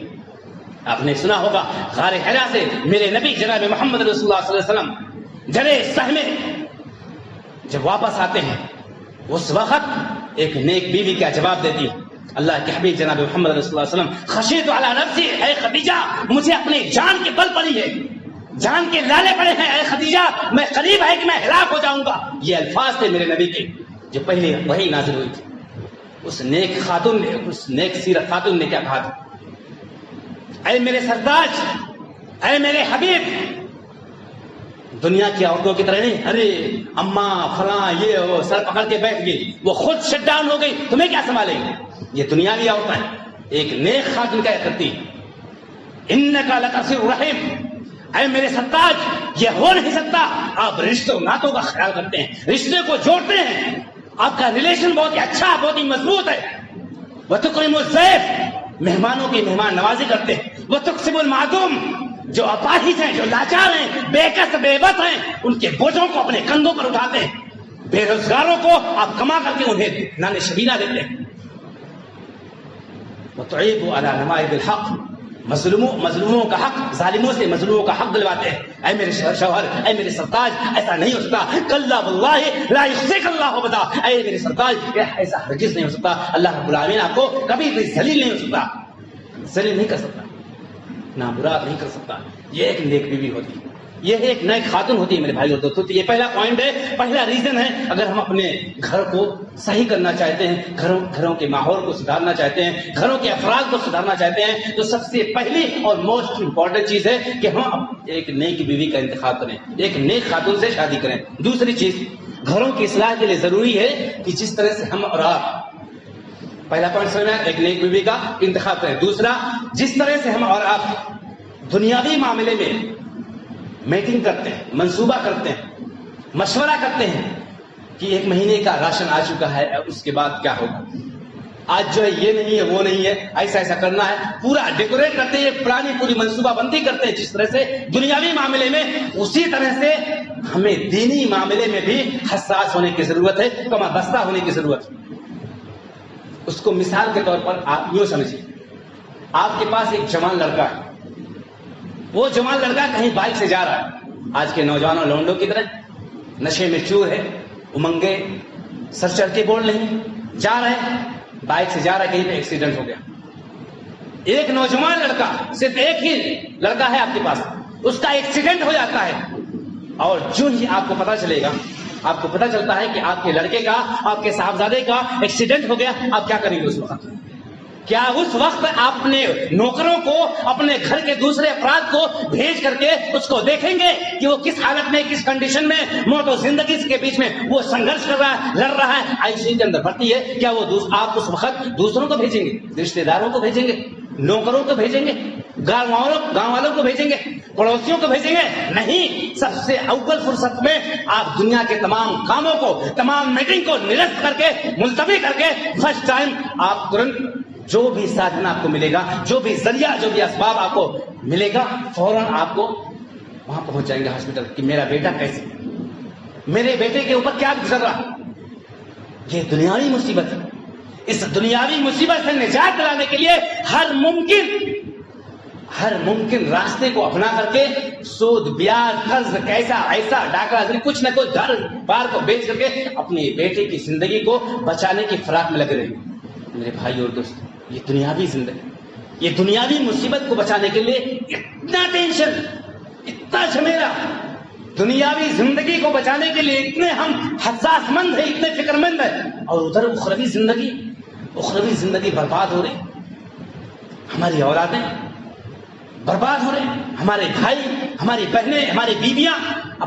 آپ نے سنا ہوگا غار حرا سے میرے نبی جناب محمد رسول اللہ صلی اللہ علیہ وسلم جڑے سہمے جب واپس آتے ہیں، اس وقت ایک نیک بیوی کیا جواب دیتی ہے؟ اللہ کے حبیب جناب محمد رسول اللہ علیہ وسلم خشیت علی نفسی، اے خدیجہ مجھے اپنی جان کے بل پڑی ہے، جان کے لالے پڑے ہیں، اے خدیجہ میں قریب ہے کہ میں ہلاک ہو جاؤں گا. یہ الفاظ تھے میرے نبی کے جو پہلے وہی نازل ہوئی تھی. اس نیک خاتون نے، اس نیک سیرت خاتون نے کیا کہا تھا؟ اے میرے سرتاج، اے میرے حبیب، دنیا کی عورتوں کی طرح نہیں ارے اماں فلاں یہ وہ سر پکڑ کے بیٹھ گئی، وہ خود شٹ ڈاؤن ہو گئی، تمہیں کیا سنبھالے گی؟ یہ دنیاوی عورتیں ہیں. ایک نیک خاتون کیا کرتی؟ انکا لتصل الرحم، اے میرے سرتاج یہ ہو نہیں سکتا، آپ رشتوں ناتوں کا خیال کرتے ہیں، رشتے کو جوڑتے ہیں، آپ کا ریلیشن بہت ہی اچھا، بہت ہی مضبوط ہے. وتکرم الضیف، مہمانوں کی مہمان نوازی کرتے ہیں. وتکسب المعدوم، جو اپاہج ہیں، جو لاچار ہیں، بے کس بے بس ہیں، ان کے بوجھوں کو اپنے کندھوں پر اٹھاتے ہیں. بے روزگاروں کو آپ کما کر کے انہیں نان شبینہ دیتے ہیں. وتعيب على نوائب الحق، مظلوموں کا حق، ظالموں سے مظلوموں کا حق دلواتے ہیں. اے میرے شوہر، اے میرے سرتاج، ایسا نہیں ہو سکتا. کلا واللہ لا یخزیک اللہ ابدا. اے میرے سرتاج، ایسا ہرگز نہیں ہو سکتا. اللہ رب العالمین آپ کو کبھی بھی ذلیل نہیں ہو سکتا، ذلیل نہیں کر سکتا، نامراد نہیں کر سکتا. یہ ایک نیک بیوی ہوتی ہے، یہ ایک نیک خاتون ہوتی ہے میرے بھائی اور دوستوں. یہ پہلا پوائنٹ ہے، پہلا ریزن ہے. اگر ہم اپنے گھر کو صحیح کرنا چاہتے ہیں، گھروں کے ماحول کو سدھارنا چاہتے ہیں، گھروں کے افراد کو سدھارنا چاہتے ہیں، تو سب سے پہلی اور موسٹ امپورٹنٹ چیز ہے کہ ہم ایک نیک بیوی کا انتخاب کریں، ایک نیک خاتون سے شادی کریں. دوسری چیز، گھروں کی اصلاح کے لیے ضروری ہے کہ جس طرح سے ہم اور آپ، پہلا پوائنٹ سمجھنا ہے، ایک نیک بیوی کا انتخاب کریں. دوسرا، جس طرح سے ہم اور آپ دنیاوی معاملے میں میٹنگ کرتے ہیں، منصوبہ کرتے ہیں، مشورہ کرتے ہیں کہ ایک مہینے کا راشن آ چکا ہے، اس کے بعد کیا ہوگا، آج جو ہے یہ نہیں ہے، وہ نہیں ہے، ایسا ایسا کرنا ہے، پورا ڈیکوریٹ کرتے ہیں، پوری منصوبہ بندی کرتے ہیں. جس طرح سے دنیاوی معاملے میں، اسی طرح سے ہمیں دینی معاملے میں بھی حساس ہونے کی ضرورت ہے، کما بستہ ہونے کی ضرورت ہے. اس کو مثال کے طور پر آپ یوں سمجھیے، آپ کے پاس ایک جوان لڑکا ہے، وہ جوان لڑکا کہیں بائک سے جا رہا ہے، آج کے نوجوانوں لونڈوں کی طرح نشے میں چور ہے، امنگے، سر چڑھ کے بول نہیں، جا رہے ہیں، بائک سے جا رہا ہے، کہیں پہ ایکسیڈنٹ ہو گیا. ایک نوجوان لڑکا، صرف ایک ہی لڑکا ہے آپ کے پاس، اس کا ایکسیڈنٹ ہو جاتا ہے، اور جو ہی آپ کو پتا چلے گا، آپ کو پتا چلتا ہے کہ آپ کے لڑکے کا، آپ کے صاحبزادے کا ایکسیڈنٹ ہو گیا، آپ کیا کریں گے اس وقت؟ کیا اس وقت اپنے نوکروں کو، اپنے گھر کے دوسرے افراد کو بھیج کر کے اس کو دیکھیں گے کہ وہ کس حالت میں، کس کنڈیشن میں، موت و زندگی کے بیچ میں وہ سنگھرش کر رہا ہے، لڑ رہا ہے، آئی سی یو کے اندر بھرتی ہے؟ کیا وہ آپ اس وقت دوسروں کو بھیجیں گے، رشتے داروں کو بھیجیں گے، نوکروں کو بھیجیں گے، گاؤں والوں کو بھیجیں گے، پڑوسیوں کو بھیجیں گے؟ نہیں. سب سے اول فرصت میں آپ دنیا کے تمام کاموں کو، تمام میٹنگ کو نرست کر کے، ملتوی کر کے، فرسٹ ٹائم آپ ترنت جو بھی سادھن آپ کو ملے گا، جو بھی ذریعہ، جو بھی اسباب آپ کو ملے گا، فوراً آپ کو وہاں پہنچ جائیں گے ہاسپٹل کہ میرا بیٹا کیسے ہے، میرے بیٹے کے اوپر کیا گزر رہا. یہ دنیاوی مصیبت ہے. اس دنیاوی مصیبت سے نجات دلانے کے لیے ہر ممکن راستے کو اپنا کر کے، سود، بیاج، قرض، کیسا ایسا، ڈاکہ ازری، کچھ نہ کچھ گھر بار کو بیچ کر کے اپنے بیٹے کی زندگی کو بچانے کی فراق میں لگے رہے. میرے بھائی اور دوست، یہ دنیاوی زندگی، یہ دنیاوی مصیبت کو بچانے کے لیے اتنا ٹینشن، اتنا جھمیلا، دنیاوی زندگی کو بچانے کے لیے اتنے ہم حساس مند ہیں، اتنے فکر مند ہیں، اور ادھر اخروی زندگی برباد ہو رہی. ہماری اولادیں برباد ہو رہے ہیں، ہمارے بھائی، ہماری بہنیں، ہماری بیویاں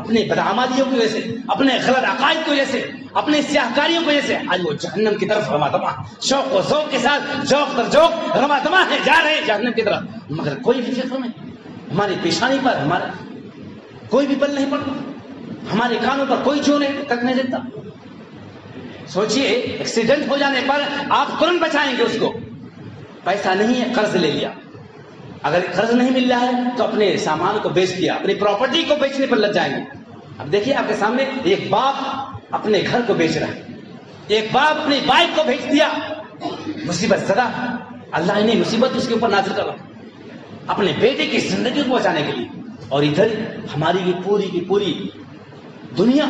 اپنے بدعمالیوں کی وجہ سے، اپنے غلط عقائد کی وجہ سے، اپنے سیاہکاریوں کی وجہ سے آج وہ جہنم کی طرف رواں دواں، شوق و ذوق کے ساتھ، ذوق در ذوق رواں دواں ہے، جا رہے ہیں جہنم کی طرف، مگر کوئی بھی فکر نہیں. ہماری پیشانی پر ہمارا کوئی بھی بل نہیں پڑتا، ہمارے کانوں پر کوئی جو تک نہیں دیتا. سوچئے، ایکسیڈنٹ ہو جانے پر آپ ترنت بچائیں گے اس کو، پیسہ نہیں ہے، قرض لے لیا، اگر قرض نہیں مل رہا ہے تو اپنے سامان کو بیچ دیا، اپنی پراپرٹی کو بیچنے پر لگ جائیں گے. اب دیکھیے آپ کے سامنے ایک باپ اپنے گھر کو بیچ رہا ہے، ایک باپ اپنی بائک کو بیچ دیا، مصیبت زدہ، اللہ نے مصیبت اس کے اوپر نازل کر رہا اپنے بیٹے کی زندگی کو بچانے کے لیے. اور ادھر ہماری یہ پوری کی پوری دنیا،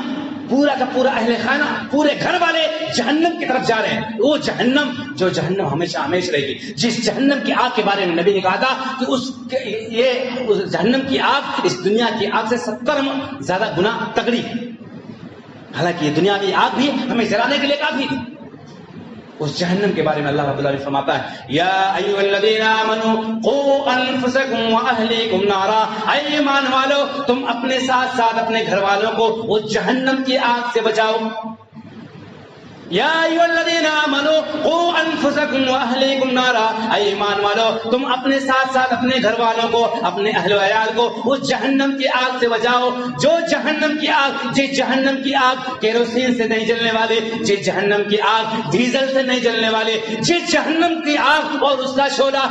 پورا کا پورا اہل خانہ، پورے گھر والے جہنم کی طرف جا رہے ہیں. وہ جہنم جو جہنم ہمیشہ ہمیشہ رہے گی، جس جہنم کی آگ کے بارے میں نبی نے کہا تھا کہ اس جہنم کی آگ اس دنیا کی آگ سے 70 زیادہ گنا تگڑی. حالانکہ یہ دنیاوی آگ بھی ہمیں جلانے کے لیے کافی تھی. اس جہنم کے بارے میں اللہ رب العالمین فرماتا ہے، یا ایھا الذین آمنوا قوا انفسکم واہلیکم نارا، اے ایمان والو تم اپنے ساتھ ساتھ اپنے گھر والوں کو اس جہنم کی آگ سے بچاؤ. یا ایھا الذین آمنوا قوا انفسکم واہلیکم نارا، اے ایمان والو تم اپنے ساتھ ساتھ اپنے گھر والوں کو، اپنے اہل و عیال کو اس جہنم کی آگ سے بچاؤ. جو جہنم کی آگ، جس جہنم کی آگ کیروسین سے نہیں جلنے والی، جس جہنم کی آگ ڈیزل سے نہیں جلنے والی، جس جہنم کی آگ اور اس کا شعلہ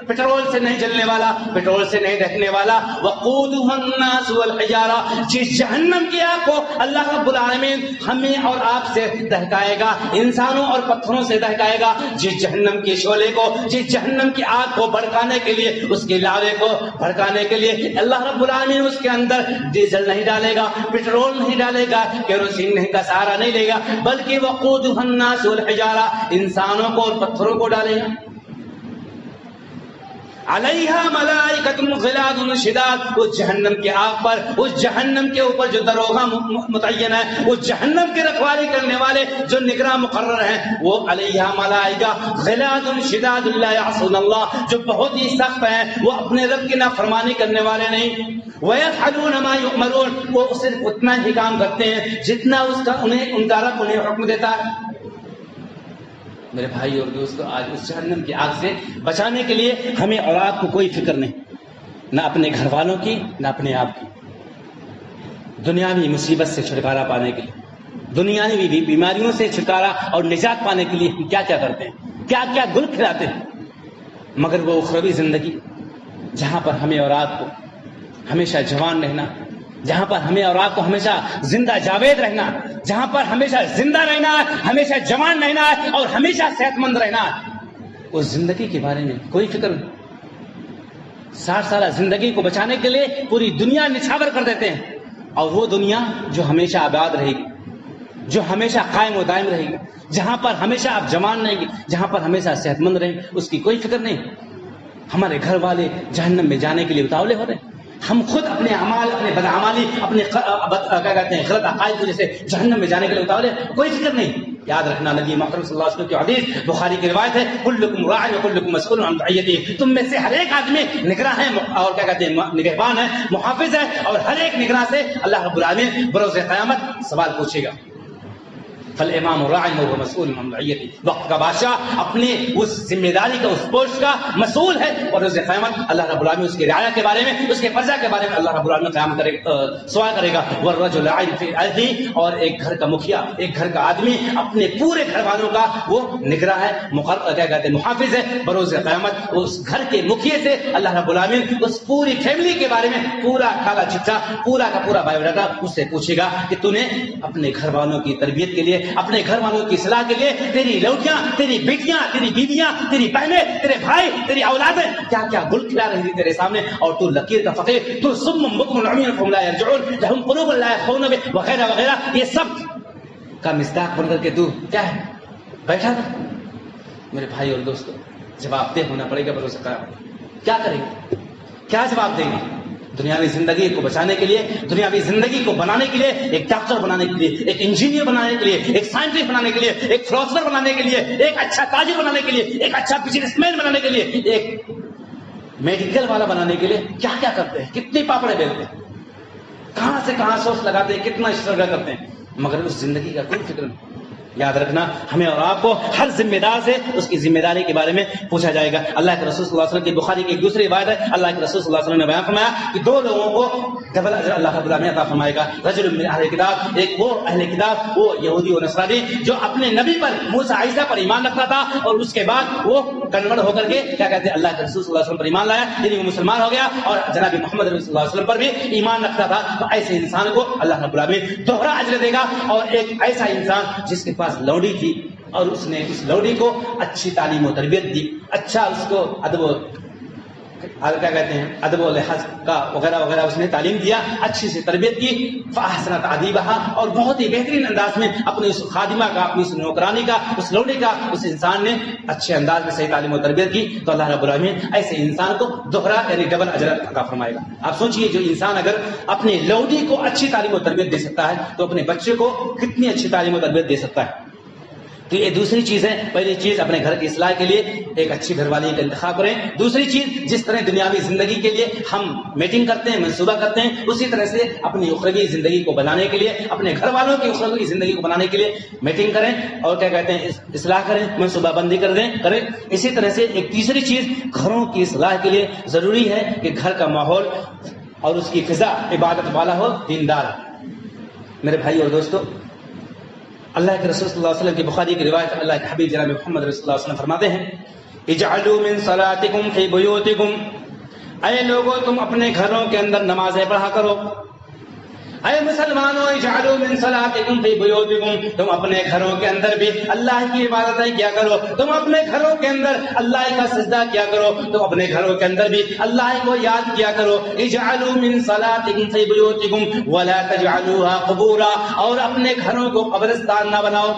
پیٹرول سے نہیں جلنے والا، پیٹرول سے نہیں دہنے والا، وقودها الناس والحجارہ، جس جہنم کی آگ کو اللہ رب العالمین ہمیں اور آپ سے دہکائے بہکائے گا، انسانوں اور پتھروں سے بہکائے گا، جس جہنم کے شعلے کو، جس جہنم کی آگ کو بھڑکانے کے لیے، اس کے لاوے کو بھڑکانے کے لیے اللہ رب العالمین اس کے اندر ڈیزل نہیں ڈالے گا، پٹرول نہیں ڈالے گا، کیروسین نہیں کا سہارا نہیں لے گا، بلکہ وقودها الناس والحجارہ، انسانوں کو اور پتھروں کو ڈالے گا۔ علیہا ملائکۃ غلاظ شداد، اس جہنم کی آگ پر، اس جہنم کے اوپر جو دروغہ متعین ہے، اس جہنم کی رکھوالی کرنے والے جو نگراں مقرر ہیں، وہ علیہا ملائکہ غلاظ شداد لا یعصون اللہ، جو بہت ہی سخت ہیں، وہ اپنے رب کی نافرمانی کرنے والے نہیں۔ وَيَفْعَلُونَ مَا يُؤْمَرُونَ، وہ صرف اتنا ہی کام کرتے ہیں جتنا ان کا رب انہیں حکم دیتا ہے۔ میرے بھائی اور دوستو، آج اس جہنم کی آگ سے بچانے کے لیے ہمیں اور آپ کو کوئی فکر نہیں، نہ اپنے گھر والوں کی نہ اپنے آپ کی۔ دنیاوی مصیبت سے چھٹکارا پانے کے لیے، دنیاوی بیماریوں سے چھٹکارا اور نجات پانے کے لیے ہم کیا کیا کرتے ہیں، کیا کیا گل کھلاتے ہیں، مگر وہ اخروی زندگی جہاں پر ہمیں اور آپ کو ہمیشہ جوان رہنا، جہاں پر ہمیں اور آپ کو ہمیشہ زندہ جاوید رہنا، جہاں پر ہمیشہ زندہ رہنا ہے، ہمیشہ جوان رہنا ہے اور ہمیشہ صحت مند رہنا ہے، اس زندگی کے بارے میں کوئی فکر نہیں۔ 60 سالہ زندگی کو بچانے کے لیے پوری دنیا نچھاور کر دیتے ہیں، اور وہ دنیا جو ہمیشہ آباد رہے گی، جو ہمیشہ قائم و دائم رہے گی، جہاں پر ہمیشہ آپ جوان رہیں گے، جہاں پر ہمیشہ صحت مند رہیں گے، اس کی کوئی فکر نہیں۔ ہمارے گھر والے جہنم میں جانے کے لیے اتاولے ہو رہے ہیں، ہم خود اپنے اعمال، اپنے بدعمالی، اپنے کیا کہتے ہیں غلط عقائد کی وجہ سے جہنم میں جانے کے لیے اتاولے، کوئی فکر نہیں۔ یاد رکھنا، نبی محمد صلی اللہ علیہ وسلم کی حدیث بخاری کی روایت ہے، کلکم راع وکلکم مسئول عن رعیتہ، تم میں سے ہر ایک آدمی نگراں ہے اور کیا کہتے ہیں نگہبان ہے، محافظ ہے، اور ہر ایک نگراں سے اللہ رب العالمین بروز قیامت سوال پوچھے گا۔ فالامام راع وهو مسئول عن رعیتہ، وقت کا بادشاہ اپنی اس ذمہ داری کا، اس پوسٹ کا مسئول ہے، اور روز قیامت اللہ رب العالمین اس کی رعایا کے بارے میں، اس کے پرجا کے بارے میں اللہ رب العالمین قیام سوال کرے گا۔ والرجل راع فی اہلہ، اور ایک گھر کا مکھیا، ایک گھر کا آدمی اپنے پورے گھر والوں کا وہ نگراں ہے، کیا کہتے ہیں محافظ ہے، بروز قیامت اس گھر کے مکھیے سے اللہ رب العالمین اس پوری فیملی کے بارے میں پورا کالا چٹا، پورا کا پورا بایو ڈاٹا اس سے پوچھے گا کہ تو نے اپنے گھر والوں کی تربیت کے لیے، اپنے گھر والوں کی اصلاح کے لیے، تیری لوٹیاں، تیری بیٹیاں، تیری بیویاں، تیری بہنیں، تیرے بھائی، تیری اولادیں کیا کیا گل کھلا رہی تھی تیرے سامنے، اور تو لکیر کا فقیر، تو صم بکم عمی فهم لا يرجعون لهم قلوب لا يفقهون بها وغیرہ وغیرہ، یہ سب کا مصداق بن کر کے تو کیا ہے بیٹھا تھا۔ میرے بھائی اور دوستو، جواب دہ ہونا پڑے گا بروز قیامت۔ کیا کریں گے، کیا جواب دیں گے؟ دنیاوی زندگی کو بچانے کے لیے، دنیاوی زندگی کو بنانے کے لیے، ایک ڈاکٹر بنانے کے لیے، ایک انجینئر بنانے کے لیے، ایک سائنٹسٹ بنانے کے لیے، ایک فلاسفر بنانے کے لیے، ایک اچھا تاجر بنانے کے لیے، ایک اچھا بزنس مین بنانے کے لیے، ایک میڈیکل والا بنانے کے لیے کیا کیا کرتے ہیں، کتنی پاپڑے بیلتے ہیں، کہاں سے کہاں سوچ لگاتے ہیں، کتنا اسٹرگل کرتے ہیں، مگر اس زندگی کا کوئی فکر نہیں۔ یاد رکھنا، ہمیں اور آپ کو ہر ذمہ دار سے اس کی ذمہ داری کے بارے میں پوچھا جائے گا۔ اللہ کے رسول صلی اللہ علیہ وسلم کی بخاری کی ایک دوسری روایت ہے، اللہ کے رسول صلی اللہ علیہ وسلم نے بیان فرمایا کہ دو لوگوں کو ڈبل اجر اللہ رب العالمین عطا فرمائے گا۔ رجل من اہل کتاب، ایک وہ اہل کتاب، وہ یہودی و نصرانی جو اپنے نبی پر موسیٰ عیسیٰ پر ایمان رکھتا تھا، اور اس کے بعد وہ کنورٹ ہو کر کے کیا کہتے ہیں اللہ کے رسول صلی اللہ علیہ وسلم پر ایمان لایا، یعنی وہ مسلمان ہو گیا اور جناب محمد صلی اللہ علیہ وسلم پر بھی ایمان رکھتا تھا۔ تو ایسے انسان کو اللہ رب العالمین دوہرا اجر دے گا، اور ایک ایسا انسان جس کے پاس لوڈی تھی اور اس نے اس لوڈی کو اچھی تعلیم و تربیت دی، اچھا اس کو ادب و کیا کہتے ہیں ادب و لحاظ کا وغیرہ وغیرہ اس نے تعلیم دیا، اچھی سی تربیت کی، فاحسن تعذیبها، اور بہت ہی بہترین انداز میں اپنی اس خادمہ کا، اپنی اس نوکرانی کا، اس لوڈی کا اس انسان نے اچھے انداز میں صحیح تعلیم و تربیت کی، تو اللہ رب العالمین ایسے انسان کو دوہرا یعنی ڈبل اجر عطا فرمائے گا۔ آپ سوچئے، جو انسان اگر اپنے لوڈی کو اچھی تعلیم و تربیت دے سکتا ہے تو اپنے بچے کو کتنی اچھی تعلیم و تربیت دے سکتا ہے۔ تو یہ دوسری چیز ہے۔ پہلی چیز اپنے گھر کی اصلاح کے لیے ایک اچھی گھر والی کا انتخاب کریں۔ دوسری چیز، جس طرح دنیاوی زندگی کے لیے ہم میٹنگ کرتے ہیں، منصوبہ کرتے ہیں، اسی طرح سے اپنی اخروی زندگی کو بنانے کے لیے، اپنے گھر والوں کی اخروی زندگی کو بنانے کے لیے میٹنگ کریں اور کیا کہتے ہیں اصلاح کریں، منصوبہ بندی کریں۔ اسی طرح سے ایک تیسری چیز، گھروں کی اصلاح کے لیے ضروری ہے کہ گھر کا ماحول اور اس کی فضا عبادت والا ہو، دیندار۔ میرے بھائی اور دوستو، اللہ کے رسول صلی اللہ علیہ وسلم کی بخاری کی روایت، اللہ کے حبیب جناب محمد رسول اللہ علیہ وسلم فرماتے ہیں، اجعلوا من صلاتکم فی بیوتکم، اے لوگوں تم اپنے گھروں کے اندر نمازیں پڑھا کرو، اے مسلمانوں اجعلوا من صلاتکم فی بیوتکم، تم اپنے گھروں کے اندر بھی اللہ کی عبادتیں کیا کرو، تم اپنے گھروں کے اندر اللہ کا سجدہ کیا کرو، تم اپنے گھروں کے اندر بھی اللہ کو یاد کیا کرو۔ اجعلوا من صلاتکم فی بیوتکم ولا تجعلوها قبورا، اور اپنے گھروں کو قبرستان نہ بناؤ۔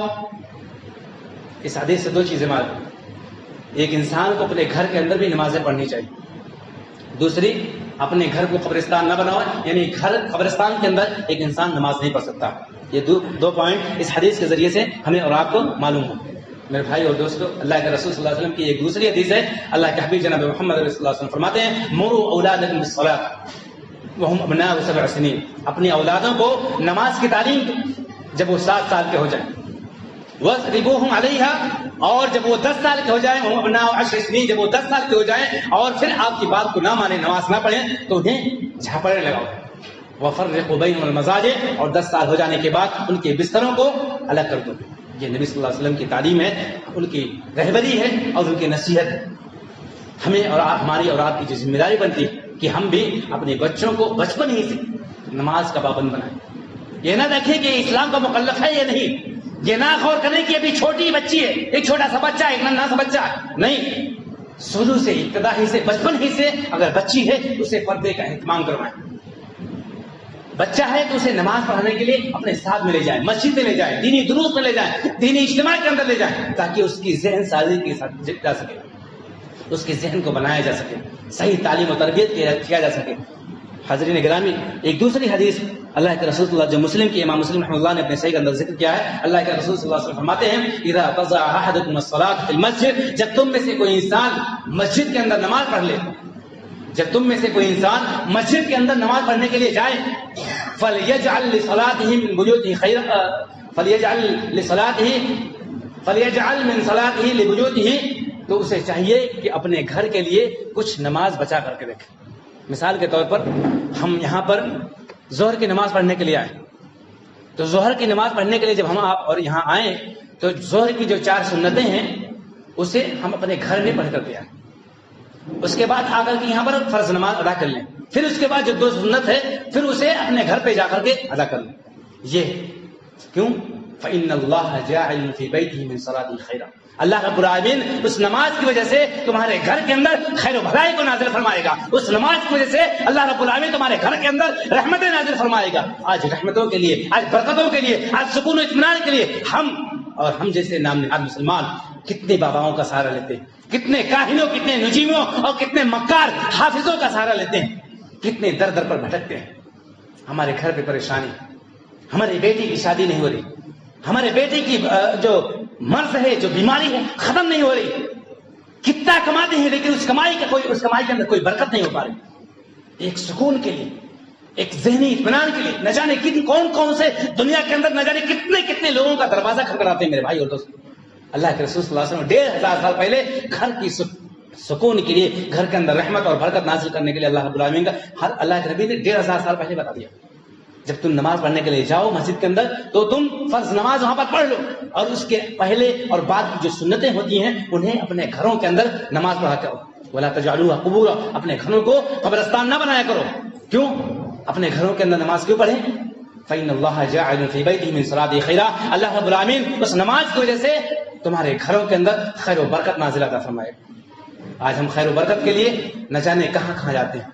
اس حدیث سے دو چیزیں معلوم، ایک انسان کو اپنے گھر کے اندر بھی نمازیں پڑھنی چاہیے، دوسری اپنے گھر کو قبرستان نہ بناؤ، یعنی گھر قبرستان کے اندر ایک انسان نماز نہیں پڑھ سکتا۔ یہ دو پوائنٹ اس حدیث کے ذریعے سے ہمیں اور آپ کو معلوم ہو۔ میرے بھائی اور دوستو، اللہ کے رسول صلی اللہ علیہ وسلم کی ایک دوسری حدیث ہے، اللہ کے حبیب جناب محمد صلی اللہ علیہ وسلم فرماتے ہیں مروا اولادکم بالصلاۃ وهم ابناء 7 سنین، اپنی اولادوں کو نماز کی تعلیم دو جب وہ 7 سال کے ہو جائیں، وَاضْرِبُوهُمْ عَلَيْهَا، اور جب وہ 10 سال کے ہو جائیں، وَهُمْ أَبْنَاءُ 10 سنین، جب وہ 10 سال کے ہو جائیں اور پھر آپ کی بات کو نہ مانیں، نماز نہ پڑھیں، تو انہیں جھاپڑے لگاؤ۔ وَفَرِّقُوا بَيْنَ الْمَضَاجِعِ، اور 10 سال ہو جانے کے بعد ان کے بستروں کو الگ کر دو۔ یہ نبی صلی اللہ علیہ وسلم کی تعلیم ہے، ان کی رہبری ہے اور ان کی نصیحت ہے۔ ہمیں اور ہماری اور آپ کی جو ذمہ داری بنتی ہے کہ ہم بھی اپنے بچوں کو بچپن ہی سے نماز کا پابند بنائیں۔ یہ نہ دیکھیں کہ اسلام کا مکلف ہے یا نہیں، یہ نہ غور کریں کہ ابھی چھوٹی بچی ہے، ایک چھوٹا سا بچہ ہے، ایک ننھا سا بچہ ہے، نہیں، شروع سے ابتدا ہی سے بچپن ہی سے اگر بچی ہے اسے پردے کا اہتمام کروائیں۔ بچہ ہے تو اسے نماز پڑھانے کے لیے اپنے ساتھ میں لے جائیں، مسجد میں لے جائیں، دینی دروس میں لے جائیں، دینی اجتماع کے اندر لے جائیں، تاکہ اس کی ذہن سازی کے ساتھ جا سکے، اس کے ذہن کو بنایا جا سکے، صحیح تعلیم و تربیت کیا جا سکے۔ حاضرین گرامی، ایک دوسری حدیث اللہ کے رسول صلی اللہ علیہ وسلم جو مسلم کی امام مسلم رحمۃ اللہ نے اپنے صحیح کے اندر ذکر کیا ہے، اللہ کے رسول صلی اللہ علیہ وسلم فرماتے ہیں اذا قضى احدكم الصلاة في المسجد، جب تم میں سے کوئی انسان مسجد کے اندر نماز پڑھ لے، جب تم میں سے کوئی انسان مسجد کے اندر نماز پڑھنے کے لیے جائے، فليجعل لصلاته من بيوته خيرا، فليجعل من صلاته لبيوته، تو اسے چاہیے کہ اپنے گھر کے لیے کچھ نماز بچا کر کے رکھے۔ مثال کے طور پر ہم یہاں پر ظہر کی نماز پڑھنے کے لیے آئے، تو ظہر کی نماز پڑھنے کے لیے جب ہم آپ اور یہاں آئیں تو ظہر کی جو 4 سنتیں ہیں اسے ہم اپنے گھر میں پڑھ کر کے آئیں، اس کے بعد آ کر کے یہاں پر فرض نماز ادا کر لیں، پھر اس کے بعد جو 2 سنت ہے پھر اسے اپنے گھر پہ جا کر کے ادا کر لیں۔ یہ کیوں؟ فإن الله جاعل في بيته من صلاته خيرا، اللہ رب العالمین اس نماز کی وجہ سے تمہارے گھر کے اندر خیر و بھلائی کو نازل فرمائے گا، اس نماز کی وجہ سے اللہ رب العالمین تمہارے گھر کے اندر رحمتیں نازل فرمائے گا۔ آج رحمتوں کے لیے، آج برکتوں کے لیے، آج سکون و اطمینان کے لیے ہم جیسے نام نہاد مسلمان کتنے باباؤں کا سہارا لیتے ہیں، کتنے کاہنوں، کتنے نجیموں اور کتنے مکار حافظوں کا سہارا لیتے ہیں، کتنے در در پر بھٹکتے ہیں۔ ہمارے گھر پہ پریشانی، ہماری بیٹی کی شادی نہیں ہو رہی، ہمارے بیٹے کی جو مرض ہے، جو بیماری ہے ختم نہیں ہو رہی، کتنا کماتے ہیں لیکن اس کمائی کے اندر کوئی برکت نہیں ہو پا رہی۔ ایک سکون کے لیے، ایک ذہنی اطمینان کے لیے نہ جانے کون سے دنیا کے اندر نہ جانے کتنے لوگوں کا دروازہ کھٹکھٹاتے ہیں۔ میرے بھائی اور دوست، اللہ کے رسول صلی اللہ علیہ وسلم 1500 سال پہلے گھر کی سکون کے لیے، گھر کے اندر رحمت اور برکت نازل کرنے کے لیے اللہ رب العالمین کا اللہ کے نبی نے 1500 سال پہلے بتا دیا، جب تم نماز پڑھنے کے لیے جاؤ مسجد کے اندر تو تم فرض نماز وہاں پر پڑھ لو، اور اس کے پہلے اور بعد کی جو سنتیں ہوتی ہیں انہیں اپنے گھروں کے اندر نماز پڑھا کرو۔ ولا تجعلوها قبورا، اپنے گھروں کو قبرستان نہ بنایا کرو۔ کیوں؟ اپنے گھروں کے اندر نماز کیوں پڑھیں؟ فإن الله جاعل في بيته من صلاته خيرا، اللہ رب العالمین اس نماز کی وجہ سے تمہارے گھروں کے اندر خیر و برکت نازل عطا فرمائے۔ آج ہم خیر و برکت کے لیے نہ جانے کہاں جاتے ہیں،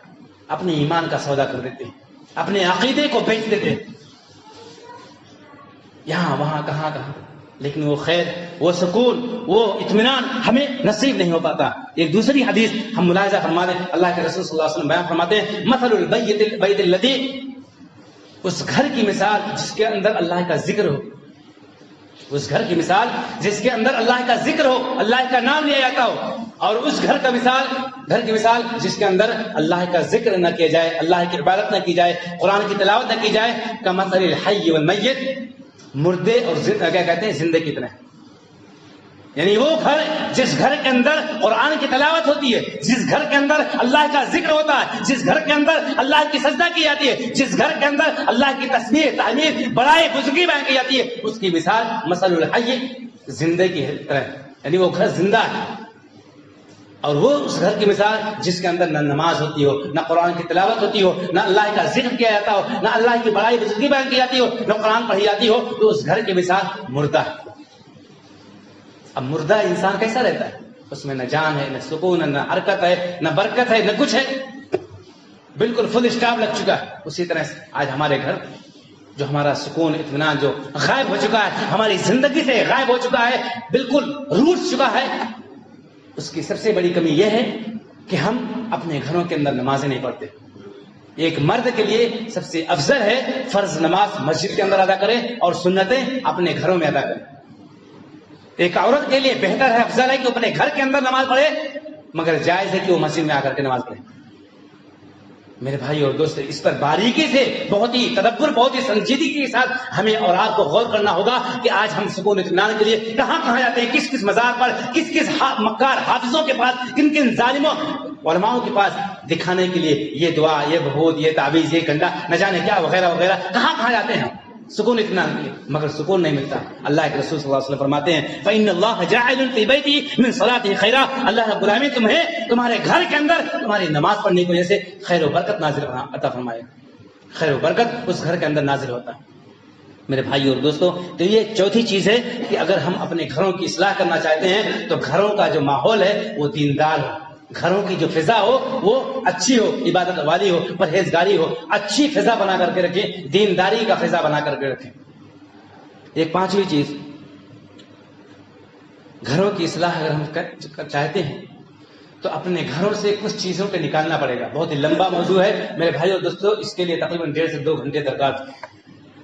اپنے ایمان کا سودا کر دیتے ہیں، اپنے عقیدے کو بیچ دیتے ہیں، یہاں وہاں کہاں، لیکن وہ خیر، وہ سکون، وہ اطمینان ہمیں نصیب نہیں ہو پاتا۔ ایک دوسری حدیث ہم ملاحظہ فرما دیں، اللہ کے رسول صلی اللہ علیہ وسلم بیان فرماتے ہیں مثل البیت الذی، اس گھر کی مثال جس کے اندر اللہ کا ذکر ہو، اس گھر کی مثال جس کے اندر اللہ کا ذکر ہو، اللہ کا نام لیا جاتا ہو، اور اس گھر کی مثال جس کے اندر اللہ کا ذکر نہ کیا جائے، اللہ کی عبادت نہ کی جائے، قرآن کی تلاوت نہ کی جائے، کمثل الحی والمیت، مردے اور کیا کہتے ہیں زندے کی طرح۔ یعنی وہ گھر جس گھر کے اندر قرآن کی تلاوت ہوتی ہے، جس گھر کے اندر اللہ کا ذکر ہوتا ہے، جس گھر کے اندر اللہ کی سجدہ کی جاتی ہے، جس گھر کے اندر اللہ کی تسبیح، تحمید، بڑائی، بزرگی بیان کی جاتی ہے، اس کی مثال مثل الحی، زندے کی طرح، یعنی وہ گھر زندہ ہے۔ اور وہ اس گھر کی مثال جس کے اندر نہ نماز ہوتی ہو، نہ قرآن کی تلاوت ہوتی ہو، نہ اللہ کا ذکر کیا جاتا ہو، نہ اللہ کی بڑائی بزرگی بیان کی جاتی ہو، نہ قرآن پڑھی جاتی ہو، تو اس گھر کی مثال مردہ ہے۔ اب مردہ انسان کیسا رہتا ہے؟ اس میں نہ جان ہے، نہ سکون ہے، نہ حرکت ہے، نہ برکت ہے، نہ کچھ ہے، بالکل فل اسٹاپ لگ چکا ہے۔ اسی طرح سے آج ہمارے گھر جو ہمارا سکون اطمینان جو غائب ہو چکا ہے، ہماری زندگی سے غائب ہو چکا ہے، بالکل روٹ چکا ہے، اس کی سب سے بڑی کمی یہ ہے کہ ہم اپنے گھروں کے اندر نمازیں نہیں پڑھتے۔ ایک مرد کے لیے سب سے افضل ہے فرض نماز مسجد کے اندر ادا کرے اور سنتیں اپنے گھروں میں ادا کرے۔ ایک عورت کے لیے بہتر ہے، افضل ہے کہ اپنے گھر کے اندر نماز پڑھے، مگر جائز ہے کہ وہ مسجد میں آ کر کے نماز پڑھے۔ میرے بھائی اور دوست، اس پر باریکی سے بہت ہی تدبر، بہت ہی سنجیدگی کے ساتھ ہمیں اور آپ کو غور کرنا ہوگا کہ آج ہم سکون اطمینان کے لیے کہاں کہاں جاتے ہیں، کس کس مزار پر، کس کس مکار حافظوں کے پاس، کن کن ظالموں علماؤں کے پاس دکھانے کے لیے یہ دعا، یہ بہود، یہ تعویذ، یہ گنڈا، نہ جانے کیا وغیرہ وغیرہ، کہاں کہاں جاتے ہیں سکون اطمینان کے لیے، مگر سکون نہیں ملتا۔ اللہ کے رسول صلی اللہ علیہ وسلم فرماتے ہیں فَإِنَّ اللَّهَ جَاعِلٌ فِي بَيْتِهِ مِنْ صَلَاتِهِ خَيْرًا، اللہ رب العالمین تمہیں تمہارے گھر کے اندر تمہاری نماز پڑھنے کی وجہ سے خیر و برکت نازل عطا فرمائے، خیر و برکت اس گھر کے اندر نازل ہوتا ہے۔ میرے بھائی اور دوستو، تو یہ چوتھی چیز ہے کہ اگر ہم اپنے گھروں کی اصلاح کرنا چاہتے ہیں تو گھروں کا جو ماحول ہے وہ دیندار ہو، گھروں کی جو فضا ہو وہ اچھی ہو، عبادت والی ہو، پرہیزگاری ہو، اچھی فضا بنا کر کے رکھیں، دینداری کا فضا بنا کر کے رکھیں۔ ایک پانچویں چیز، گھروں کی اصلاح اگر ہم چاہتے ہیں تو اپنے گھروں سے کچھ چیزوں کو نکالنا پڑے گا۔ بہت ہی لمبا موضوع ہے میرے بھائی اور دوستو، اس کے لیے تقریباً 1.5 سے 2 گھنٹے درکار۔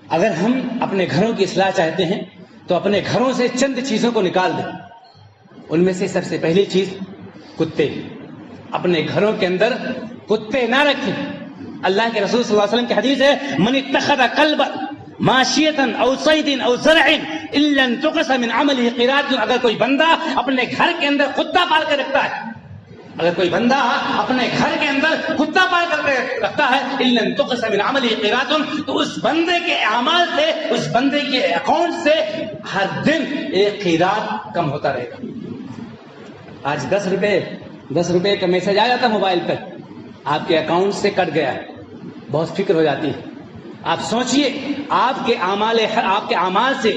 اگر ہم اپنے گھروں کی اصلاح چاہتے ہیں تو اپنے گھروں سے چند چیزوں کو نکال دیں۔ ان میں سے سب سے پہلی چیز کتے۔ اپنے گھروں کے اندر کتے نہ رکھیں۔ اللہ کے رسول صلی اللہ علیہ وسلم کی حدیث ہے من اتخذ کلبا ماشیتا او صید او زرع الا انتقص من عمله قیرات، اگر کوئی بندہ اپنے گھر کے اندر کتا پال کے رکھتا ہے، اگر کوئی بندہ اپنے گھر کے اندر کتا پال کر کے رکھتا ہے الا انتقص من عمله قیرات، تو اس بندے کے اعمال سے، اس بندے کے اکاؤنٹ سے ہر دن 1 قیرات کم ہوتا رہے گا۔ آج 10 روپے کا میسج آ جاتا موبائل پر، آپ کے اکاؤنٹ سے کٹ گیا، بہت فکر ہو جاتی ہے۔ آپ سوچئے آپ کے اعمال سے،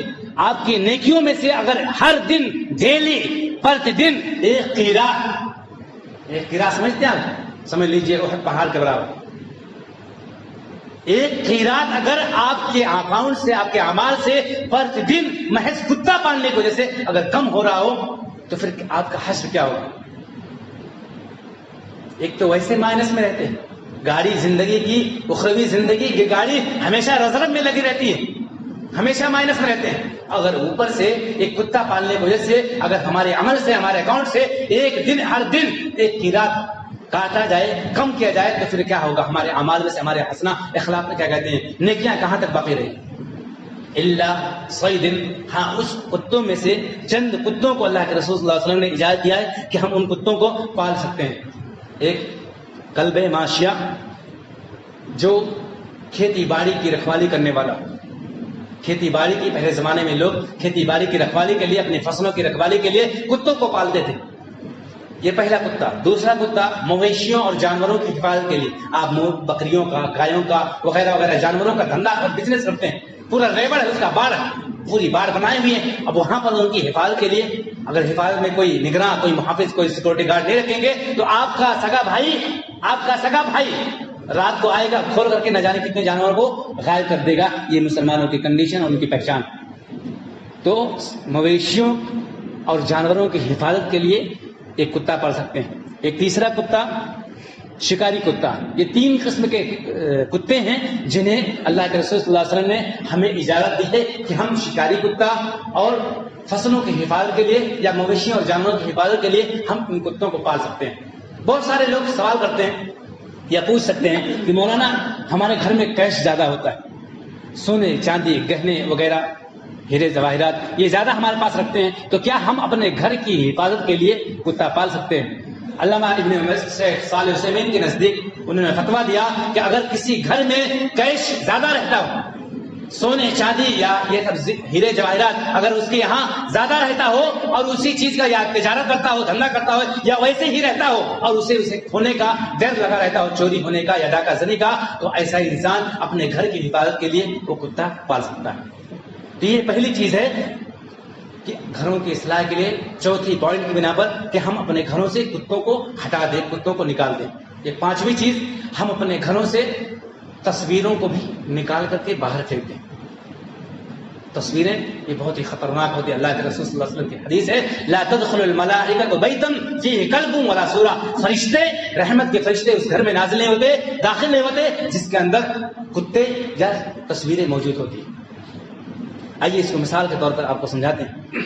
آپ کی نیکیوں میں سے اگر ہر دن ڈیلی پرت دن 1 قیرات سمجھتے ہیں آپ؟ سمجھ لیجئے احد پہاڑ کے برابر 1 قیرات اگر آپ کے اکاؤنٹ سے، آپ کے اعمال سے پرت دن محض کتا پالنے کی وجہ سے اگر کم ہو رہا ہو تو پھر آپ کا حشر کیا ہوگا؟ ایک تو ویسے مائنس میں رہتے ہیں، گاڑی زندگی کی، اخروی زندگی کی گاڑی ہمیشہ ریزرو میں لگی رہتی ہے، ہمیشہ مائنس میں رہتے ہیں۔ اگر اوپر سے ایک کتا پالنے کی وجہ سے اگر ہمارے عمل سے، ہمارے اکاؤنٹ سے ہر دن 1 قیرات کاٹا جائے، کم کیا جائے، تو پھر کیا ہوگا؟ ہمارے اعمال میں سے، ہمارے حسنہ اخلاق میں کیا کہتے ہیں، نیکیاں کہاں تک باقی رہی؟ اللہ صید، ہاں اس کتوں میں سے چند کتوں کو اللہ کے رسول صلی اللہ علیہ وسلم نے اجازت دیا ہے کہ ہم ان کتوں کو پال سکتے ہیں۔ ایک کلب ماشیہ، جو کھیتی باڑی کی رکھوالی کرنے والا، کھیتی باڑی کی، پہلے زمانے میں لوگ کھیتی باڑی کی رکھوالی کے لیے، اپنی فصلوں کی رکھوالی کے لیے کتوں کو پالتے تھے۔ یہ پہلا کتا۔ دوسرا کتا مویشیوں اور جانوروں کی حفاظت کے لیے، آپ بکریوں کا، گایوں کا وغیرہ وغیرہ جانوروں کا دھندا اور بزنس کرتے ہیں، پورا ریبڑ ہے اس کا، باڑ، پوری باڑ بنائے ہوئے ہیں۔ اب وہاں پر ان کی حفاظت کے لیے اگر حفاظت میں کوئی نگراں، کوئی محافظ، کوئی سیکورٹی گارڈ نہیں رکھیں گے تو آپ کا سگا بھائی رات کو آئے گا، کھول کر کے نہ جانے کتنے جانوروں کو غائب کر دے گا۔ یہ مسلمانوں کی کنڈیشن اور ان کی پہچان۔ تو مویشیوں اور جانوروں کی حفاظت کے لیے ایک کتا پال سکتے ہیں۔ ایک تیسرا کتا شکاری کتا۔ یہ 3 قسم کے کتے ہیں جنہیں اللہ کے رسول صلی اللہ علیہ وسلم نے ہمیں اجازت دی ہے کہ ہم شکاری کتا اور فصلوں کی حفاظت کے لیے یا مویشیوں اور جانوروں کی حفاظت کے لیے ہم ان کتوں کو پال سکتے ہیں۔ بہت سارے لوگ سوال کرتے ہیں یا پوچھ سکتے ہیں کہ مولانا ہمارے گھر میں کیش زیادہ ہوتا ہے، سونے چاندی گہنے وغیرہ ہیرے جواہرات یہ زیادہ ہمارے پاس رکھتے ہیں، تو کیا ہم اپنے گھر کی حفاظت کے لیے کتا پال سکتے ہیں؟ علامہ ابن شیخ صالح العثیمین کے نزدیک انہوں نے فتویٰ دیا کہ اگر کسی گھر میں کیش زیادہ رہتا ہو، سونے چاندی یا یہ سب ہیرے جواہرات اگر اس کے یہاں زیادہ رہتا ہو اور اسی چیز کا یا تجارت کرتا ہو، دھندا کرتا ہو، یا ویسے ہی رہتا ہو اور اسے کھونے کا ڈر لگا رہتا ہو، چوری ہونے کا یا ڈاکہ زنی کا، تو ایسا انسان اپنے گھر کی حفاظت کے لیے وہ کتا پال سکتا ہے۔ تو یہ پہلی چیز ہے کہ گھروں کی اصلاح کے لیے، چوتھی پوائنٹ کی بنا پر کہ ہم اپنے گھروں سے کتوں کو ہٹا دیں، کتوں کو نکال دیں۔ یہ پانچویں چیز، ہم اپنے گھروں سے تصویروں کو بھی نکال کر کے باہر پھینک دیں۔ تصویریں یہ بہت ہی خطرناک ہوتی ہے۔ اللہ کے رسول صلی اللہ علیہ وسلم کی حدیث ہے، لا تدخل الملائکۃ بیتا فیہ کلب ولا سورۃ، فرشتے، رحمت کے فرشتے اس گھر میں نازل نہیں ہوتے، داخل نہیں ہوتے جس کے اندر کتے یا تصویریں موجود ہوتی ہیں۔ آئیے اس کو مثال کے طور پر آپ کو سمجھاتے ہیں۔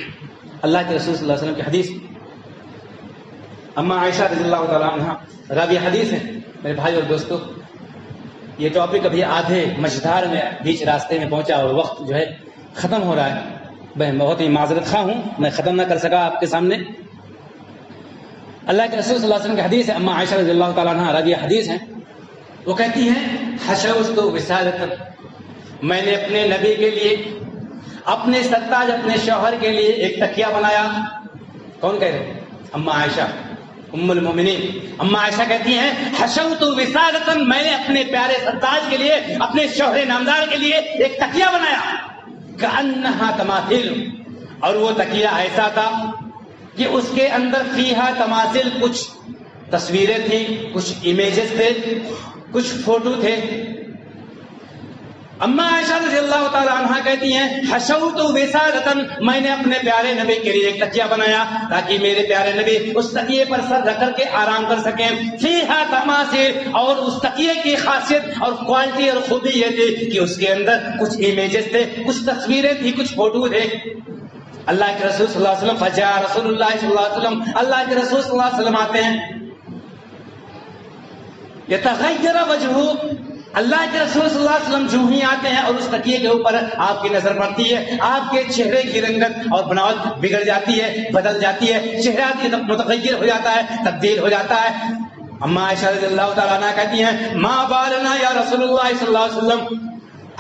اللہ کے رسول صلی اللہ علیہ وسلم کی حدیث، اما عائشہ رضی اللہ تعالیٰ عنہ راوی حدیث ہے۔ میرے بھائی اور دوستو، یہ ٹاپک ابھی آدھے مجدار میں بیچ راستے میں پہنچا اور وقت جو ہے ختم ہو رہا ہے۔ میں بہت ہی معذرت خواہ ہوں، میں ختم نہ کر سکا آپ کے سامنے۔ اللہ کے رسول صلی اللہ علیہ وسلم کی حدیث ہے، اما عائشہ رضی اللہ تعالیٰ عنہ راوی حدیث ہیں، وہ کہتی ہیں، حشوست وسادۃ، میں نے اپنے نبی کے لیے، اپنے سرتاج اپنے شوہر کے لیے ایک تکیہ بنایا۔ کون کہہ رہے ہیں؟ اما عائشہ ام المومنین۔ اما عائشہ کہتی ہیں، حشوت وسادۃ، میں نے اپنے پیارے سرتاج کے لیے، اپنے شوہر نامدار کے لیے ایک تکیہ بنایا، کأنہا تماثیل، اور وہ تکیہ ایسا تھا کہ اس کے اندر فیہا تماثیل، کچھ تصویریں تھیں، کچھ امیجز تھے، کچھ فوٹو تھے۔ اما عائشہ رضی اللہ تعالی عنہ کہتی ہیں، حشوت وسادۃ، میں نے اپنے پیارے نبی کے لیے ایک تکیہ بنایا تاکہ میرے پیارے نبی اس تکیے پر سر رکھ کر کے آرام کر سکیں۔ فیہا تماثیل، اور اس تکیے کی خاصیت اور کوالٹی اور خوبی یہ تھی کہ اس کے اندر کچھ امیجز تھے، کچھ تصویریں تھی، کچھ فوٹو تھے۔ اللہ کے رسول صلی اللہ علیہ وسلم، فجاء رسول اللہ صلی اللہ علیہ وسلم، اللہ کے رسول صلی اللہ علیہ وسلم آتے ہیں، یتغیر وجہہ، اللہ کے رسول صلی اللہ علیہ وسلم جو ہی آتے ہیں اور اس تکیے کے اوپر آپ کی نظر پڑتی ہے، آپ کے چہرے کی رنگت اور بناوٹ بگڑ جاتی ہے، بدل جاتی ہے، چہرہ متغیر ہو جاتا ہے، تبدیل ہو جاتا ہے۔ اما عائشہ رضی اللہ تعالیٰ عنہ کہتی ہیں، ما بالنا یا رسول اللہ صلی اللہ علیہ وسلم،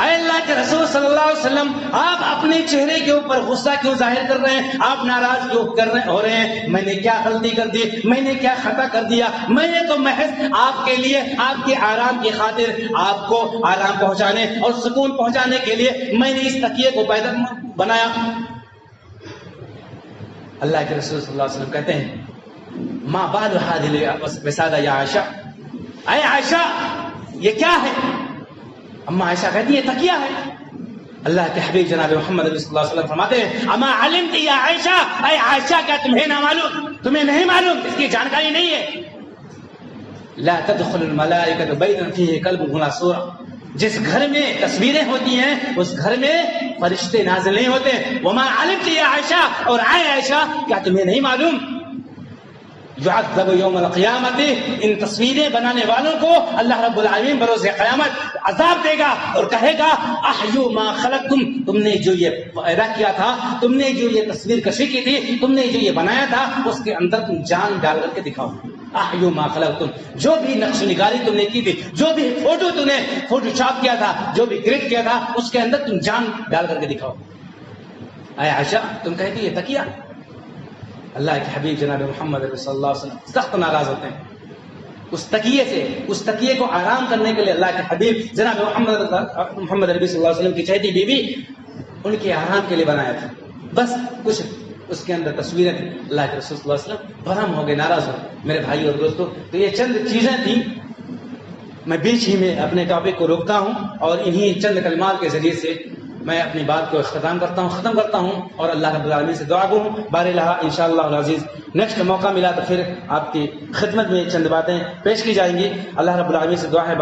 اے اللہ کے رسول صلی اللہ علیہ وسلم، آپ اپنے چہرے کے اوپر غصہ کیوں ظاہر کر رہے ہیں؟ آپ ناراض کیوں ہو رہے ہیں؟ میں نے کیا غلطی کر دی؟ میں نے کیا خطا کر دیا؟ میں نے تو محض آپ کے لیے، آپ کے آرام کی خاطر، آپ کو آرام پہنچانے اور سکون پہنچانے کے لیے میں نے اس تکیے کو بنایا۔ اللہ کے رسول صلی اللہ علیہ وسلم کہتے ہیں، ما بال هذه الوسادة یا عائشہ، اے عائشہ یہ کیا ہے؟ اما عائشہ کہتی ہے تکیہ ہے۔ اللہ کے حبیب جناب محمد صلی اللہ علیہ وسلم فرماتے ہیں، اما علمت یا عائشہ، اے عائشہ کیا تمہیں نہ معلوم، تمہیں نہیں معلوم، اس کی جانکاری نہیں ہے، لا تدخل الملائکۃ بیتا فیہ کلب ولا سورۃ، جس گھر میں تصویریں ہوتی ہیں اس گھر میں فرشتے نازل نہیں ہوتے۔ وما علمت یا عائشہ، اور اے عائشہ کیا تمہیں نہیں معلوم، یعذب یوم القیامت، ان تصویریں بنانے والوں کو اللہ رب العالمین بروز قیامت عذاب دے گا اور کہے گا، احیوا ما خلقتم، تم نے جو یہ پیدا کیا تھا، تم نے جو یہ تصویر کشی کی تھی، تم نے جو یہ بنایا تھا، اس کے اندر تم جان ڈال کر کے دکھاؤ۔ احیوا ما خلقتم، جو بھی نقش نگاری تم نے کی تھی، جو بھی فوٹو تم نے فوٹو چھاپ کیا تھا، جو بھی کلک کیا تھا، اس کے اندر تم جان ڈال کر کے دکھاؤ۔ اے عائشہ تم کہتی یہ تکیہ، اللہ کے حبیب جناب محمد صلی اللہ علیہ وسلم سخت ناراض ہوتے ہیں اس تکیے سے۔ اس تکیے کو آرام کرنے کے لیے اللہ کے حبیب جناب محمد نبی صلی اللہ علیہ وسلم کی چہیتی بیوی ان کے آرام کے لیے بنایا تھا، بس کچھ اس کے اندر تصویریں تھیں۔ اللہ کے رسول صلی اللہ علیہ وسلم برہم ہو گئے، ناراض ہو گئے۔ میرے بھائی اور دوستو، تو یہ چند چیزیں تھیں، میں بیچ ہی میں اپنے ٹاپک کو روکتا ہوں اور انہی چند کلمات کے ذریعے سے میں اپنی بات کو ختم کرتا ہوں اور اللہ رب العالمین سے دعا گو بار لہا انشاءاللہ العزیز نیکسٹ موقع ملا تو پھر آپ کی خدمت میں چند باتیں پیش کی جائیں گی۔ اللہ رب العالمین سے دعا ہے